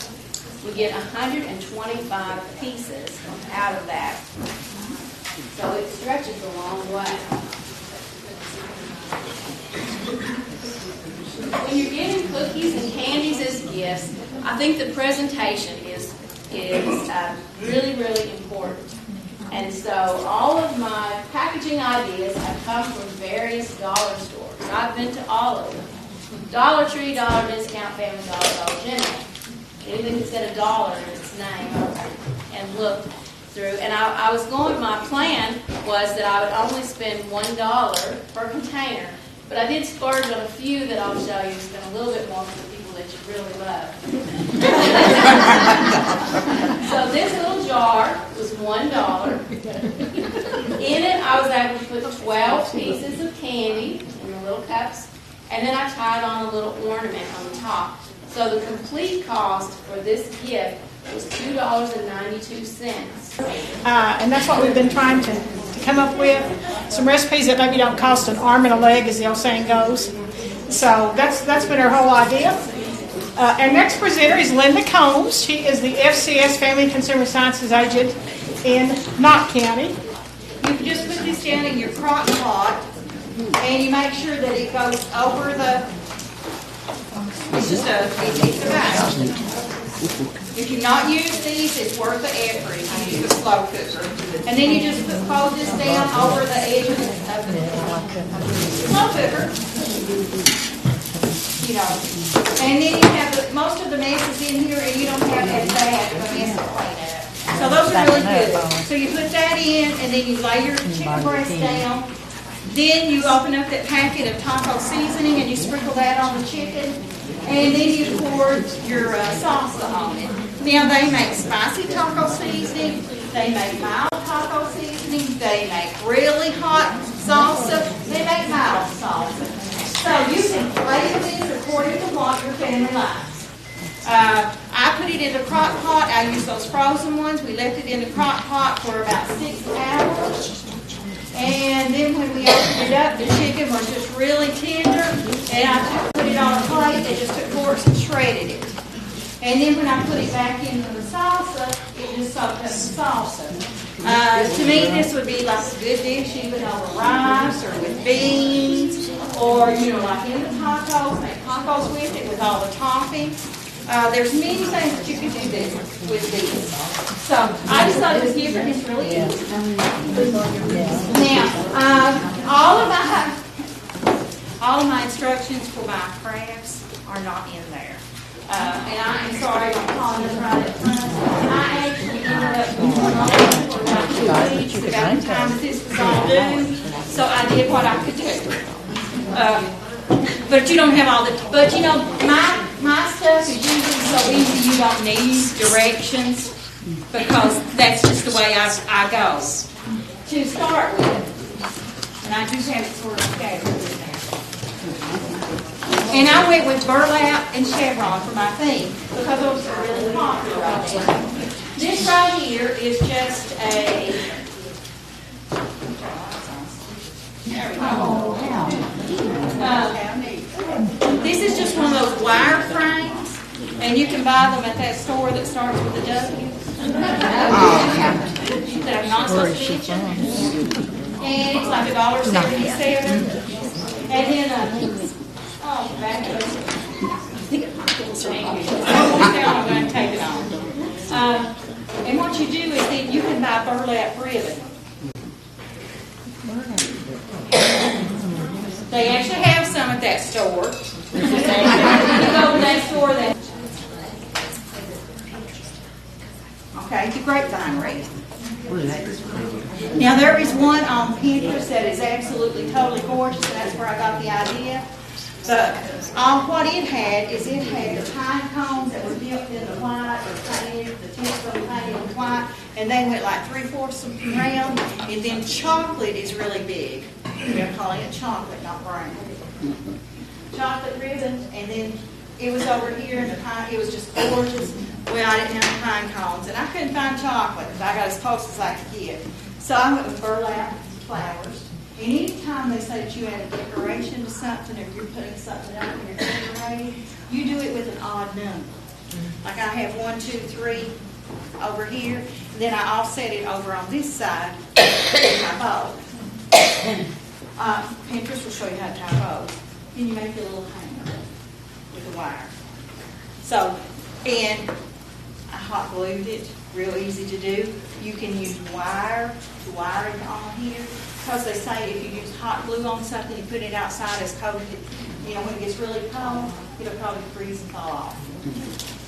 we get 125 pieces out of that. So it stretches a long way. When you're giving cookies and candies as gifts, I think the presentation is really, really important. And so all of my packaging ideas have come from various dollar stores. I've been to all of them. Dollar Tree, Dollar Discount, Family Dollar, Dollar General. Anything that said $1 in its name, and looked through. And my plan was that I would only spend $1 per container. But I did splurge on a few that I'll show you, spend a little bit more for the people that you really love. So this little jar was $1. In it, I was able to put 12 pieces of candy in the little cups, and then I tied on a little ornament on the top. So the complete cost for this gift was $2.92. And that's what we've been trying to come up with. Some recipes that maybe don't cost an arm and a leg, as the old saying goes. So that's been our whole idea. Our next presenter is Linda Combs. She is the FCS Family Consumer Sciences Agent in Knott County. You just put this down in your crock pot, and you make sure that it goes over the. It's just it's a back. If you not use these, it's worth the effort if you use a slow cooker. And then you just fold this down over the edge of the slow cooker. You know, and then you have most of the messes in here, and you don't have as bad of a mess to clean up. So those are really good. So you put that in, and then you lay your chicken breast down. Then you open up that packet of taco seasoning, and you sprinkle that on the chicken. And then you pour your salsa on it. Now they make spicy taco seasoning, they make mild taco seasoning, they make really hot salsa, they make mild salsa. So you can flavor this according to what your family likes. I put it in the crock pot. I use those frozen ones. We left it in the crock pot for about 6 hours. And then when we opened it up, the chicken was just really tender. And I put it on a plate and just took forks and shredded it. And then when I put it back into the salsa, it just soaked up the salsa. To me, this would be like a good dish, even over rice or with beans, or like in the tacos, make tacos with it with all the toppings. There's many things that you can do with these. So I just thought it was different. It's really easy. Now, all of my instructions for my crafts are not in there. And I am sorry, I'm calling this right up front. I actually ended up going on for about 2 weeks about the time that this was all due, so I did what I could do. But you don't have all the, but my stuff is usually so easy you don't need directions, because that's just the way I go. To start with, and I do have it sort of scattered in there. And I went with burlap and chevron for my theme, because those are really popular right now. This right here is just a, there we go. This is just one of those wire frames, and you can buy them at that store that starts with a W. That I'm not supposed to mention. And it's like $1.77. And then oh, back up. Thank you. I'm going to take it on. And what you do is then you can buy burlap ribbon. They actually have some at that store. You go to that store that. Okay, the grapevine wreath. Now there is one on Pinterest that is absolutely totally gorgeous, and that's where I got the idea. But what it had the pine cones that were dipped in the white, or painted, the tips of them painted in white, and they went like 3/4 round. And then chocolate is really big. We're calling it chocolate, not brown. Chocolate ribbon, and then it was over here in the pine. It was just gorgeous. Well, I didn't have pine cones, and I couldn't find chocolate because I got as close as I could get. So I went with burlap flowers. And anytime they say that you add a decoration to something, or you're putting something out and you're decorating, you do it with an odd number. Like I have 1, 2, 3 over here, and then I offset it over on this side with my bow. Pinterest will show you how to tie bows. Then you make your little hanger with a wire. So, and I hot glued it, real easy to do. You can use wire to wire it on here, because they say if you use hot glue on something, you put it outside as coated, when it gets really cold, it'll probably freeze and fall off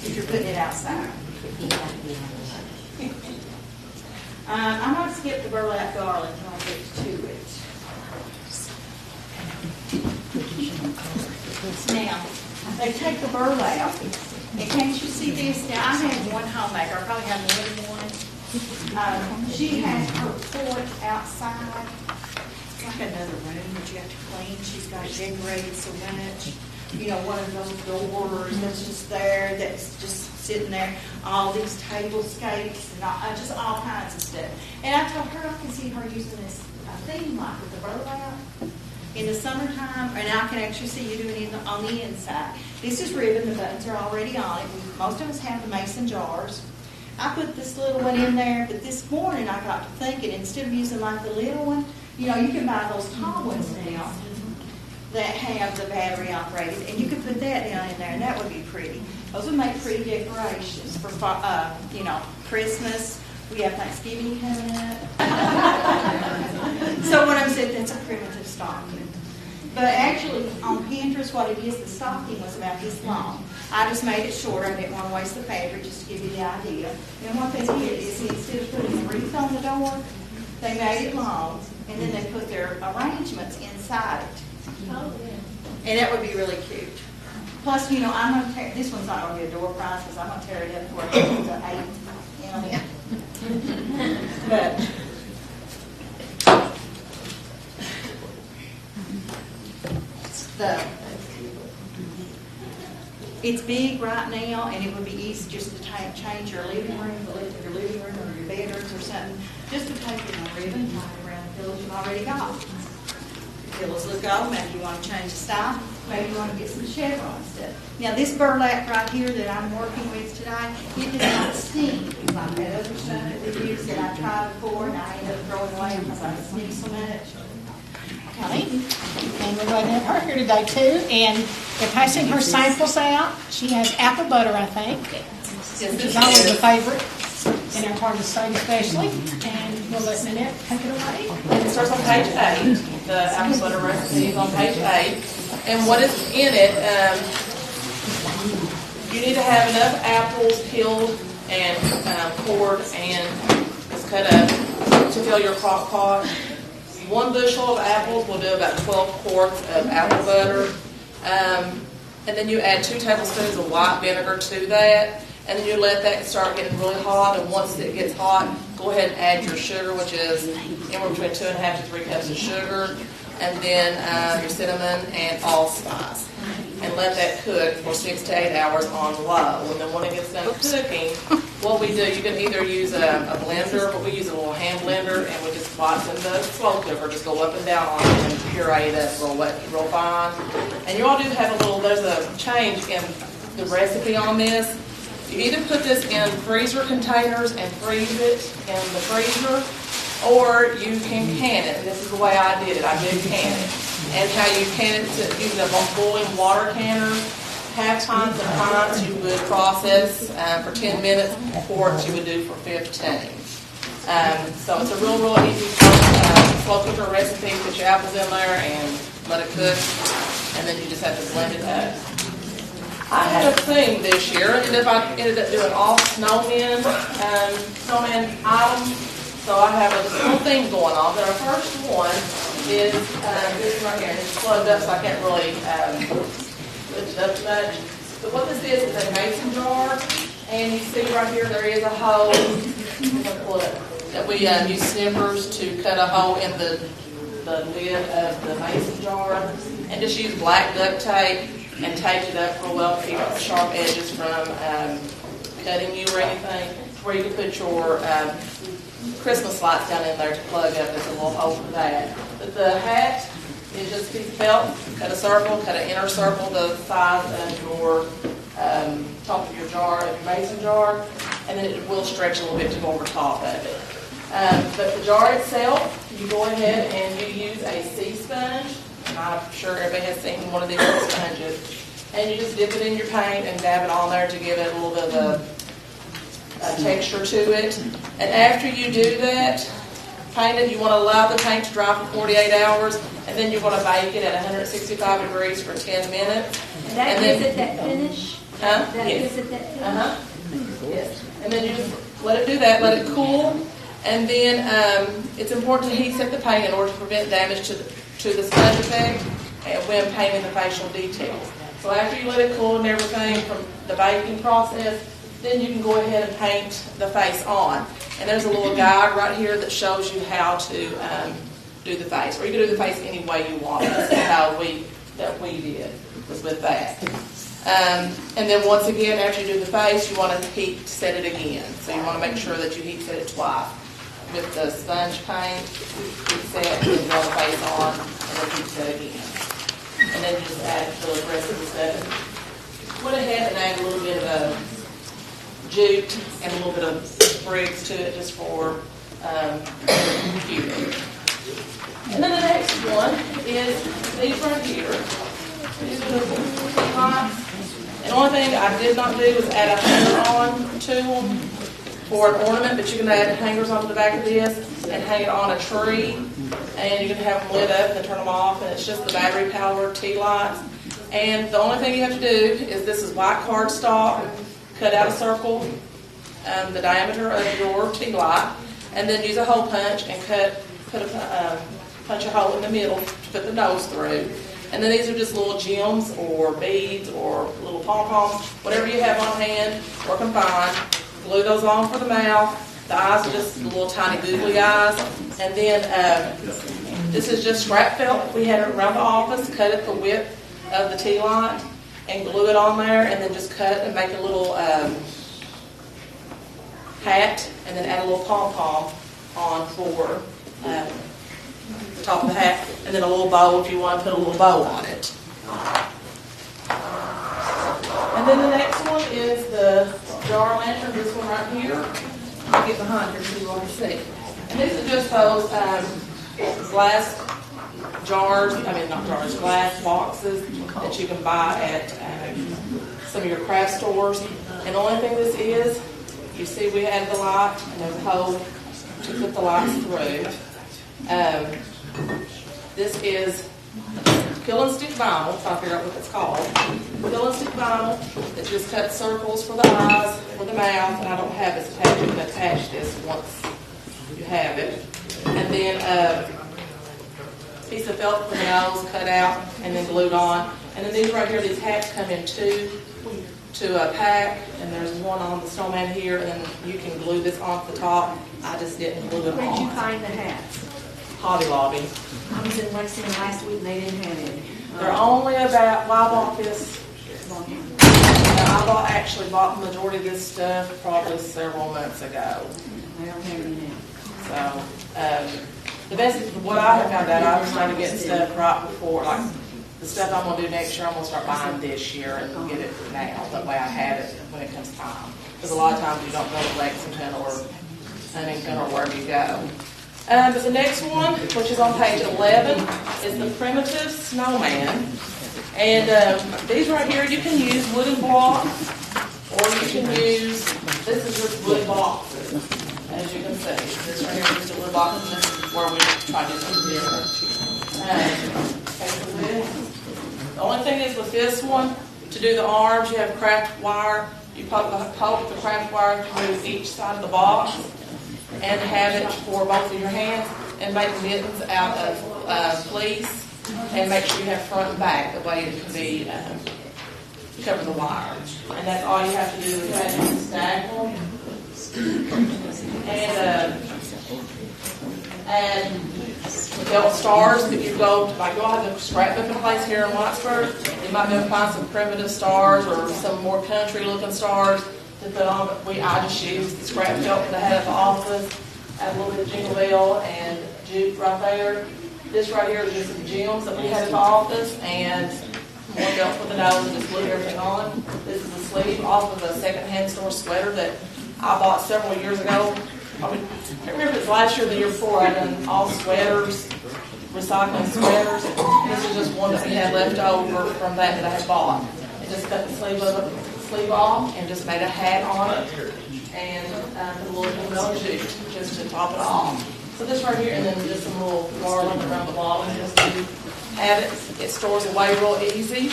if you're putting it outside. I'm going to skip the burlap garland until I get to it. Now, they take the burlap, and can't you see this? Now, I have one homemaker. I probably have more than one. She has her porch outside. It's like another room that you have to clean. She's got it decorated so much. One of those doors that's just there, that's just sitting there. All these tablescapes and just all kinds of stuff. And I told her I can see her using this theme like with the burlap in the summertime, and I can actually see you doing it on the inside. This is ribbon. The buttons are already on it. Most of us have the mason jars. I put this little one in there, but this morning I got to thinking, instead of using like the little one, you can buy those tall ones now that have the battery operated, and you could put that down in there, and that would be pretty. Those would make pretty decorations for, Christmas. We have Thanksgiving coming up. So what I'm saying, that's a primitive stocking. But actually, on Pinterest, what it is, the stocking was about this long. I just made it shorter. I didn't want to waste the fabric, just to give you the idea. And what they did is, instead of putting a wreath on the door, they made it long, and then they put their arrangements inside it. And that would be really cute. Plus, I'm going to tear, this one's not going to be a door prize, because I'm going to tear it up for it to 8. But the It's big right now, and it would be easy just to change your living room, or your bedrooms or something, just to take it a ribbon, tie it around the pillows you've already got. Pillows look old, maybe you want to change the style, maybe you want to get some chevron stuff. Now this burlap right here that I'm working with today, it does not stink like that other stuff that they use that I tried before and I ended up throwing away because I sneeze so much. Okay, and we're going to have her here today too, and they're passing her samples out. She has apple butter, I think, which is always a favorite in our part of the state especially, and we'll let Nanette take it away. And it starts on page 8. The apple butter recipe is on page 8. And what is in it, you need to have enough apples peeled and cored and just cut up to fill your crock pot. 1 bushel of apples will do about 12 quarts of apple butter. And then you add 2 tablespoons of white vinegar to that. And then you let that start getting really hot. And once it gets hot, go ahead and add your sugar, which is anywhere between 2.5 to 3 cups of sugar. And then your cinnamon and allspice. And let that cook for 6 to 8 hours on low. And then when it gets done cooking, what we do, you can either use a blender, but we use a little hand blender, and we just watch in the slow cooker, just go up and down on it and puree it up real fine. And you all do have there's a change in the recipe on this. You either put this in freezer containers and freeze it in the freezer, or you can can it. And this is the way I did it. I did can it. And how you can it using a boiling water canner. Half pints and pints you would process for 10 minutes, quarts you would do for 15. So it's a real easy slow cooker recipe. Put your apples in there and let it cook, and then you just have to blend it up. I had a thing this year. I ended up doing all snowman items. So I have a little thing going on. But our first one is this right here. And it's plugged up, so I can't really lift it up much. But what this is a mason jar. And you see right here there is a hole. I'm gonna pull it up. That we use snippers to cut a hole in the lid of the mason jar. And just use black duct tape and tape it up real well to keep the sharp edges from cutting you or anything. Where you can put your Christmas lights down in there to plug up. There's a little hole for that. But the hat is just a piece of felt. Cut a circle, cut an inner circle the size of your top of your jar, of your mason jar, and then it will stretch a little bit to go over top of it. But the jar itself, you go ahead and you use a sea sponge. And I'm sure everybody has seen one of these little sponges. And you just dip it in your paint and dab it on there to give it a little bit of a texture to it. And after you do that, paint it, you want to allow the paint to dry for 48 hours, and then you're going to bake it at 165 degrees for 10 minutes. And that gives it that finish? That gives it that finish? Yes. And then you just let it do that, let it cool, and then it's important to heat set the paint in order to prevent damage to the sponge effect and when painting the facial details. So after you let it cool and everything from the baking process, then you can go ahead and paint the face on. And there's a little guide right here that shows you how to do the face. Or you can do the face any way you want. This is how we did, was with that. And then once again, after you do the face, you want to heat set it again. So you want to make sure that you heat set it twice. With the sponge paint, heat set, and then draw the face on, and then heat set again. And then you just add the rest of the stuff. Went ahead and add a little bit of jute and a little bit of sprigs to it just for cutie. And then the next one is these right here. These are the lights. And the only thing I did not do was add a hanger on to them for an ornament, but you can add hangers onto the back of this and hang it on a tree. And you can have them lit up and turn them off, and it's just the battery-powered tea lights. And the only thing you have to do is this is white cardstock. Cut out a circle, the diameter of your tea light, and then use a hole punch and punch a hole in the middle to put the nose through. And then these are just little gems or beads or little pom-poms, whatever you have on hand, work them fine. Glue those on for the mouth. The eyes are just little tiny googly eyes. And then this is just scrap felt. We had it around the office, cut it the width of the tea light. and glue it on there, and then just cut and make a little hat, and then add a little pom-pom on for the top of the hat, and then a little bow if you want to put a little bow on it. And then the next one is the jar lantern, this one right here. I'll get behind here so you all can see. And these are just those glass jars, glass boxes that you can buy at some of your craft stores. And the only thing this is, you see we have the light, and there's a hole to put the lights through. This is peel and stick vinyl, trying to figure out what it's called. Peel and stick vinyl that just cuts circles for the eyes, for the mouth, and I don't have this attached. You can attach this once you have it. And then a piece of felt for the nose cut out and then glued on. And then these right here, these hats come in two to a pack, and there's one on the snowman here, and then you can glue this off the top. I just didn't glue it on. Where did you find the hats? Hobby Lobby. I was in Lexington last week and they didn't have any. They're only about, well, I bought this, actually bought the majority of this stuff probably several months ago. They don't have any now. So, the best, what I have found out, I started getting stuff right before, like, the stuff I'm gonna do next year, I'm gonna start buying this year and get it now. That way I have it when it comes time. Because a lot of times you don't go to Lexington or Huntington or wherever you go. But the next one, which is on page 11, is the primitive snowman. And these right here, you can use wooden blocks, or you can use, this is just wood boxes, as you can see. This right here is just a wood box, and this is where we try to do something different. The only thing is with this one, to do the arms, you have craft wire. You poke the craft wire through each side of the box, and have it for both of your hands, and make mittens out of fleece, and make sure you have front and back, the way it can be cover the wire. And that's all you have to do is stack them, and felt stars. If you go, like you'll have a scrapbooking place here in Whitesburg, you might be able to find some primitive stars or some more country-looking stars to put on, but I just use the scrap felt that I had at the office, add a little bit of jingle bell and jute right there. This right here is just some gems that we had at the office, and more felt for the nose and just glue everything on. This is a sleeve off of a secondhand store sweater that I bought several years ago. I can't remember if it was last year or the year before. I've done all sweaters, recycling sweaters. This is just one that we had left over from that I had bought. And just cut the sleeve off and just made a hat on it, and put a little metal jute just to top it off. So this right here, and then just some little garland around the bottom just to have it. It stores away real easy,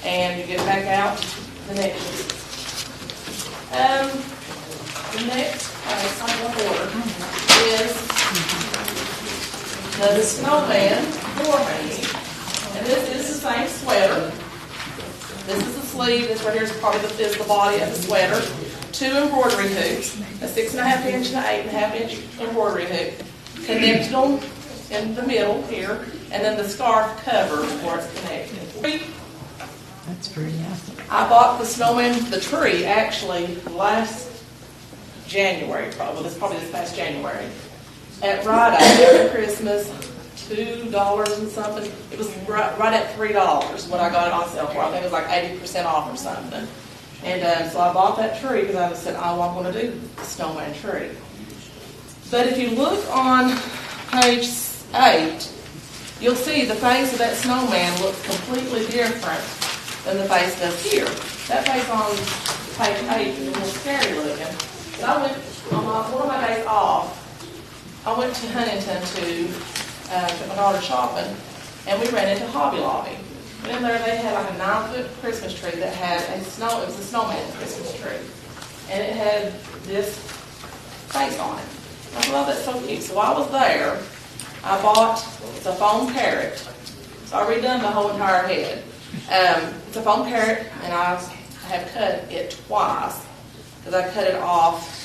and you get back out the next week. The next on the order is the snowman for me, and this is the same sweater. This is the sleeve. This right here is probably is the body of the sweater. 2 embroidery hoops, a 6.5 inch and an 8.5 inch embroidery hoop. Connected them in the middle here, and then the scarf cover where it's connected. That's pretty awesome. I bought the snowman, the tree, actually last January, probably this past January, at Rite Aid for Christmas. $2 and something. It was right at $3 what I got it on sale for. I think it was like 80% off or something. And so I bought that tree because I just said, oh, I'm going to do the snowman tree. But if you look on page 8, you'll see the face of that snowman looks completely different than the face does here. That face on page 8 is a little scary looking. But I went on one of my days off. I went to Huntington to took my daughter shopping, and we ran into Hobby Lobby. And in there they had like a 9-foot Christmas tree that had it was a snowman Christmas tree. And it had this face on it. I thought, oh, that's so cute. So while I was there, I bought, it's a foam parrot. So I redone the whole entire head. It's a foam parrot, and I have cut it twice, because I cut it off.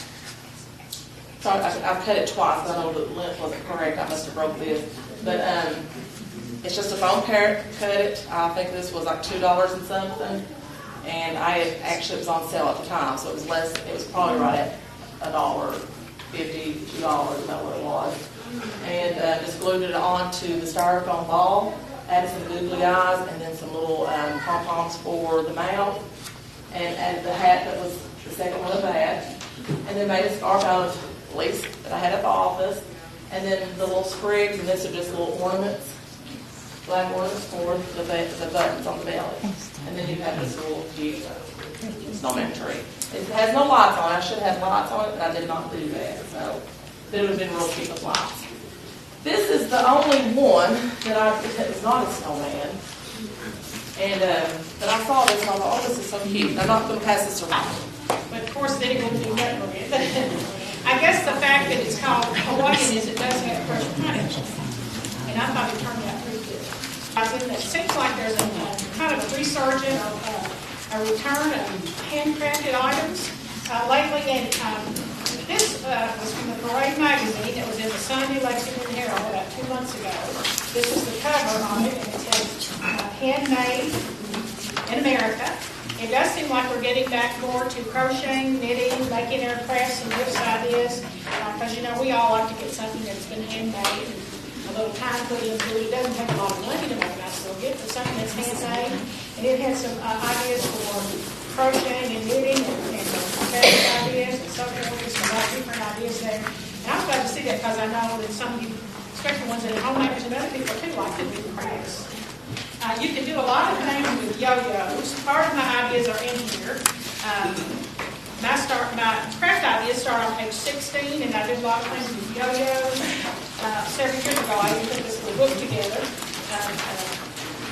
I've cut it twice. I know the length wasn't correct. I must have broke this. But It's just a foam cut it. I think this was like $2 and something. And actually it was on sale at the time, so it was less, it was probably right at $1.50, $2, about what it was. And just glued it onto the styrofoam ball, added some googly eyes, and then some little pom-poms for the mouth, and added the hat that was the second one of that. And then made a scarf out of lace that I had at the office. And then the little sprigs, and this are just little ornaments, black ornaments for the buttons on the belly. And then you have this little cute snowman tree. It has no lights on it. I should have lights on it, but I did not do that. So it would have been real cheap with lights. This is the only one that is not a snowman. And but I saw this and I thought, oh, this is so cute. I'm not going to pass this around. But of course, then it wouldn't be that for it. I guess the fact that it's called Hawaiian is it does have fresh punch. And I thought it turned out pretty good. I think that seems like there's a kind of a resurgence of a return of handcrafted items lately. And this was from the Parade magazine. It was in the Sunday Lexington Herald about 2 months ago. This is the cover on it, and it says handmade in America. It does seem like we're getting back more to crocheting, knitting, making our crafts and gifts ideas. Because, we all like to get something that's been handmade and a little time put into it. It doesn't take a lot of money to make a nice little gift, but something that's handmade. And it has some ideas for crocheting and knitting and fabric ideas and so forth. There's a lot of different ideas there. And I'm glad to see that because I know that some of you, especially ones that are homemakers and other people too, like to do crafts. You can do a lot of things with yo-yos. Part of my ideas are in here. My craft ideas start on page 16, and I did a lot of things with yo-yos. Several years ago, I even put this little book together,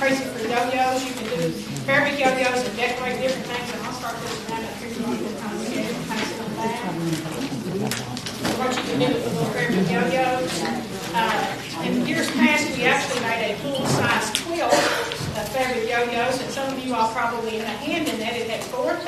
Crazy for Yo-Yos. You can do fabric yo-yos and decorate different things, and I'll start this around up here. You want to kind of get it, pass it on back. What you can do with the little fabric yo-yos. In years past, we actually made a full-size quilt of fabric yo-yos, and some of you all probably had a hand in that. It had 4,000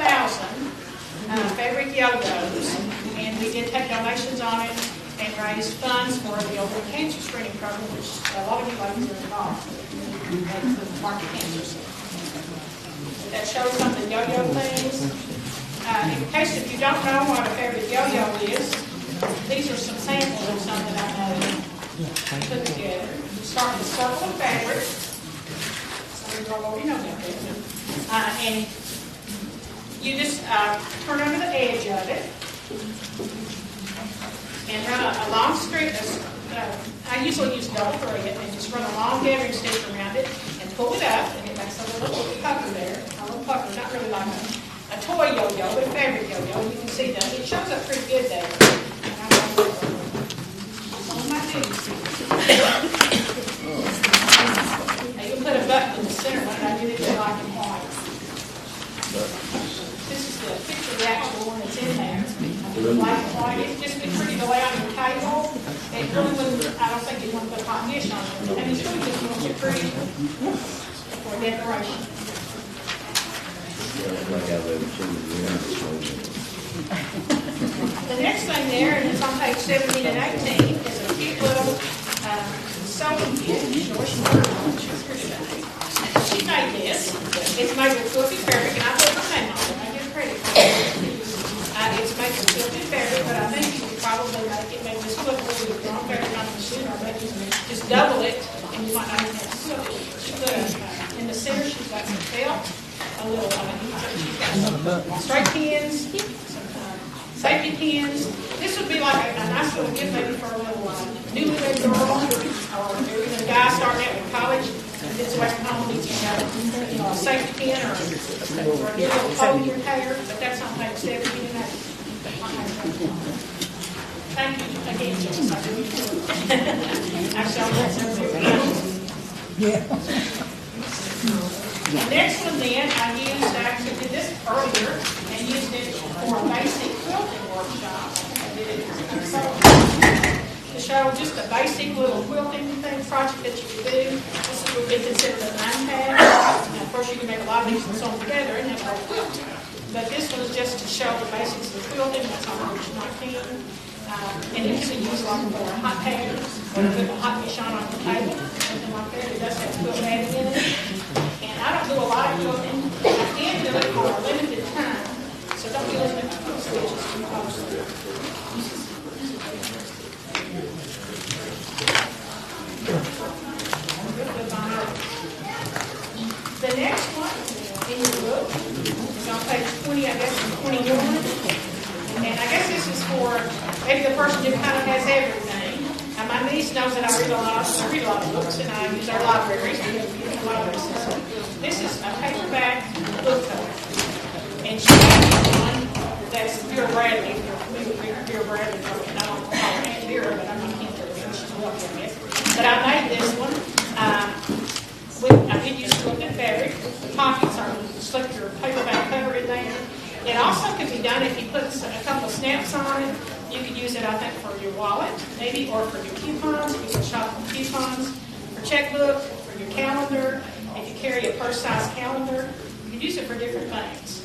fabric yo-yos, and we did take donations on it and raise funds for the ovarian cancer screening program, which a lot of you ladies are involved with the market cancer center. That shows some of the yo-yo things. In case if you don't know what a fabric yo-yo is, these are some samples of some that I know. Put together. Start with a circle of fabric. Some of you already know about that. And you just turn under the edge of it and run a long string. I usually use double thread and just run a long gathering stitch around it and pull it up, and it makes a little pucker there. A little pucker, not really like a toy yo-yo, but a fabric yo-yo. You can see that it shows up pretty good there. Now you can put a button in the center one, and I did it in black and white. This is the picture of the actual one that's in there. Black and white. It'd just be pretty to lay on your table. It really wouldn't, I don't think you'd want to put a hot dish on it. And it's really just want you pretty for decoration. The next thing there, and it's on page 17 and 18, is a cute little sewing kit. She made this. It's made with quilted fabric, and I put her name on it. I give credit for it. It's made with quilted fabric, but I think you could probably make it maybe just put a little bit of drawn fabric on the machine, or maybe just double it, and you might not even have to sew it. She put in the center, she's got some felt, a little, she's got some straight pins, safety pins. This would be like a nice little gift maybe for a little newlywed girl or even a guy starting out in college and gets away from home needs a safety pin or a little fold in your hair. But that's on page 17 and 18. Thank you again, Joyce. I really do. Actually, I'll let the next one then, I actually did this earlier and used it for a basic quilting workshop. I did it to show just a basic little quilting project that you could do. This would be considered a 9-pad. Of course, you can make a lot of these and sew them together and have a quilt. But this one is just to show the basics of quilting. That's on page 19. And it can be used like for a hot pad, or to put a hot dish on the table, something like that. It does have quilt added in it. And I don't do a lot of quilting. I can do it for a limited time, so don't be looking at my quilt stitches too closely. The next one in your book is on page 20, I guess, and 21. And I guess this is for maybe the person who kind of has everything. And my niece knows that I read a lot of books, and I use our libraries. We have a library system. This is a paperback book cover. And she has one that's Vera Bradley. Vera Bradley, and I don't call her Aunt Vera, but I'm not into it. She's welcome it. But I made this one. I did use quilted fabric. The pockets are slip your paperback cover in there. It also could be done if you put a couple of snaps on it. You could use it, I think, for your wallet, maybe, or for your coupons. You can shop for coupons, for checkbook, for your calendar. If you carry a purse-sized calendar, you could use it for different things.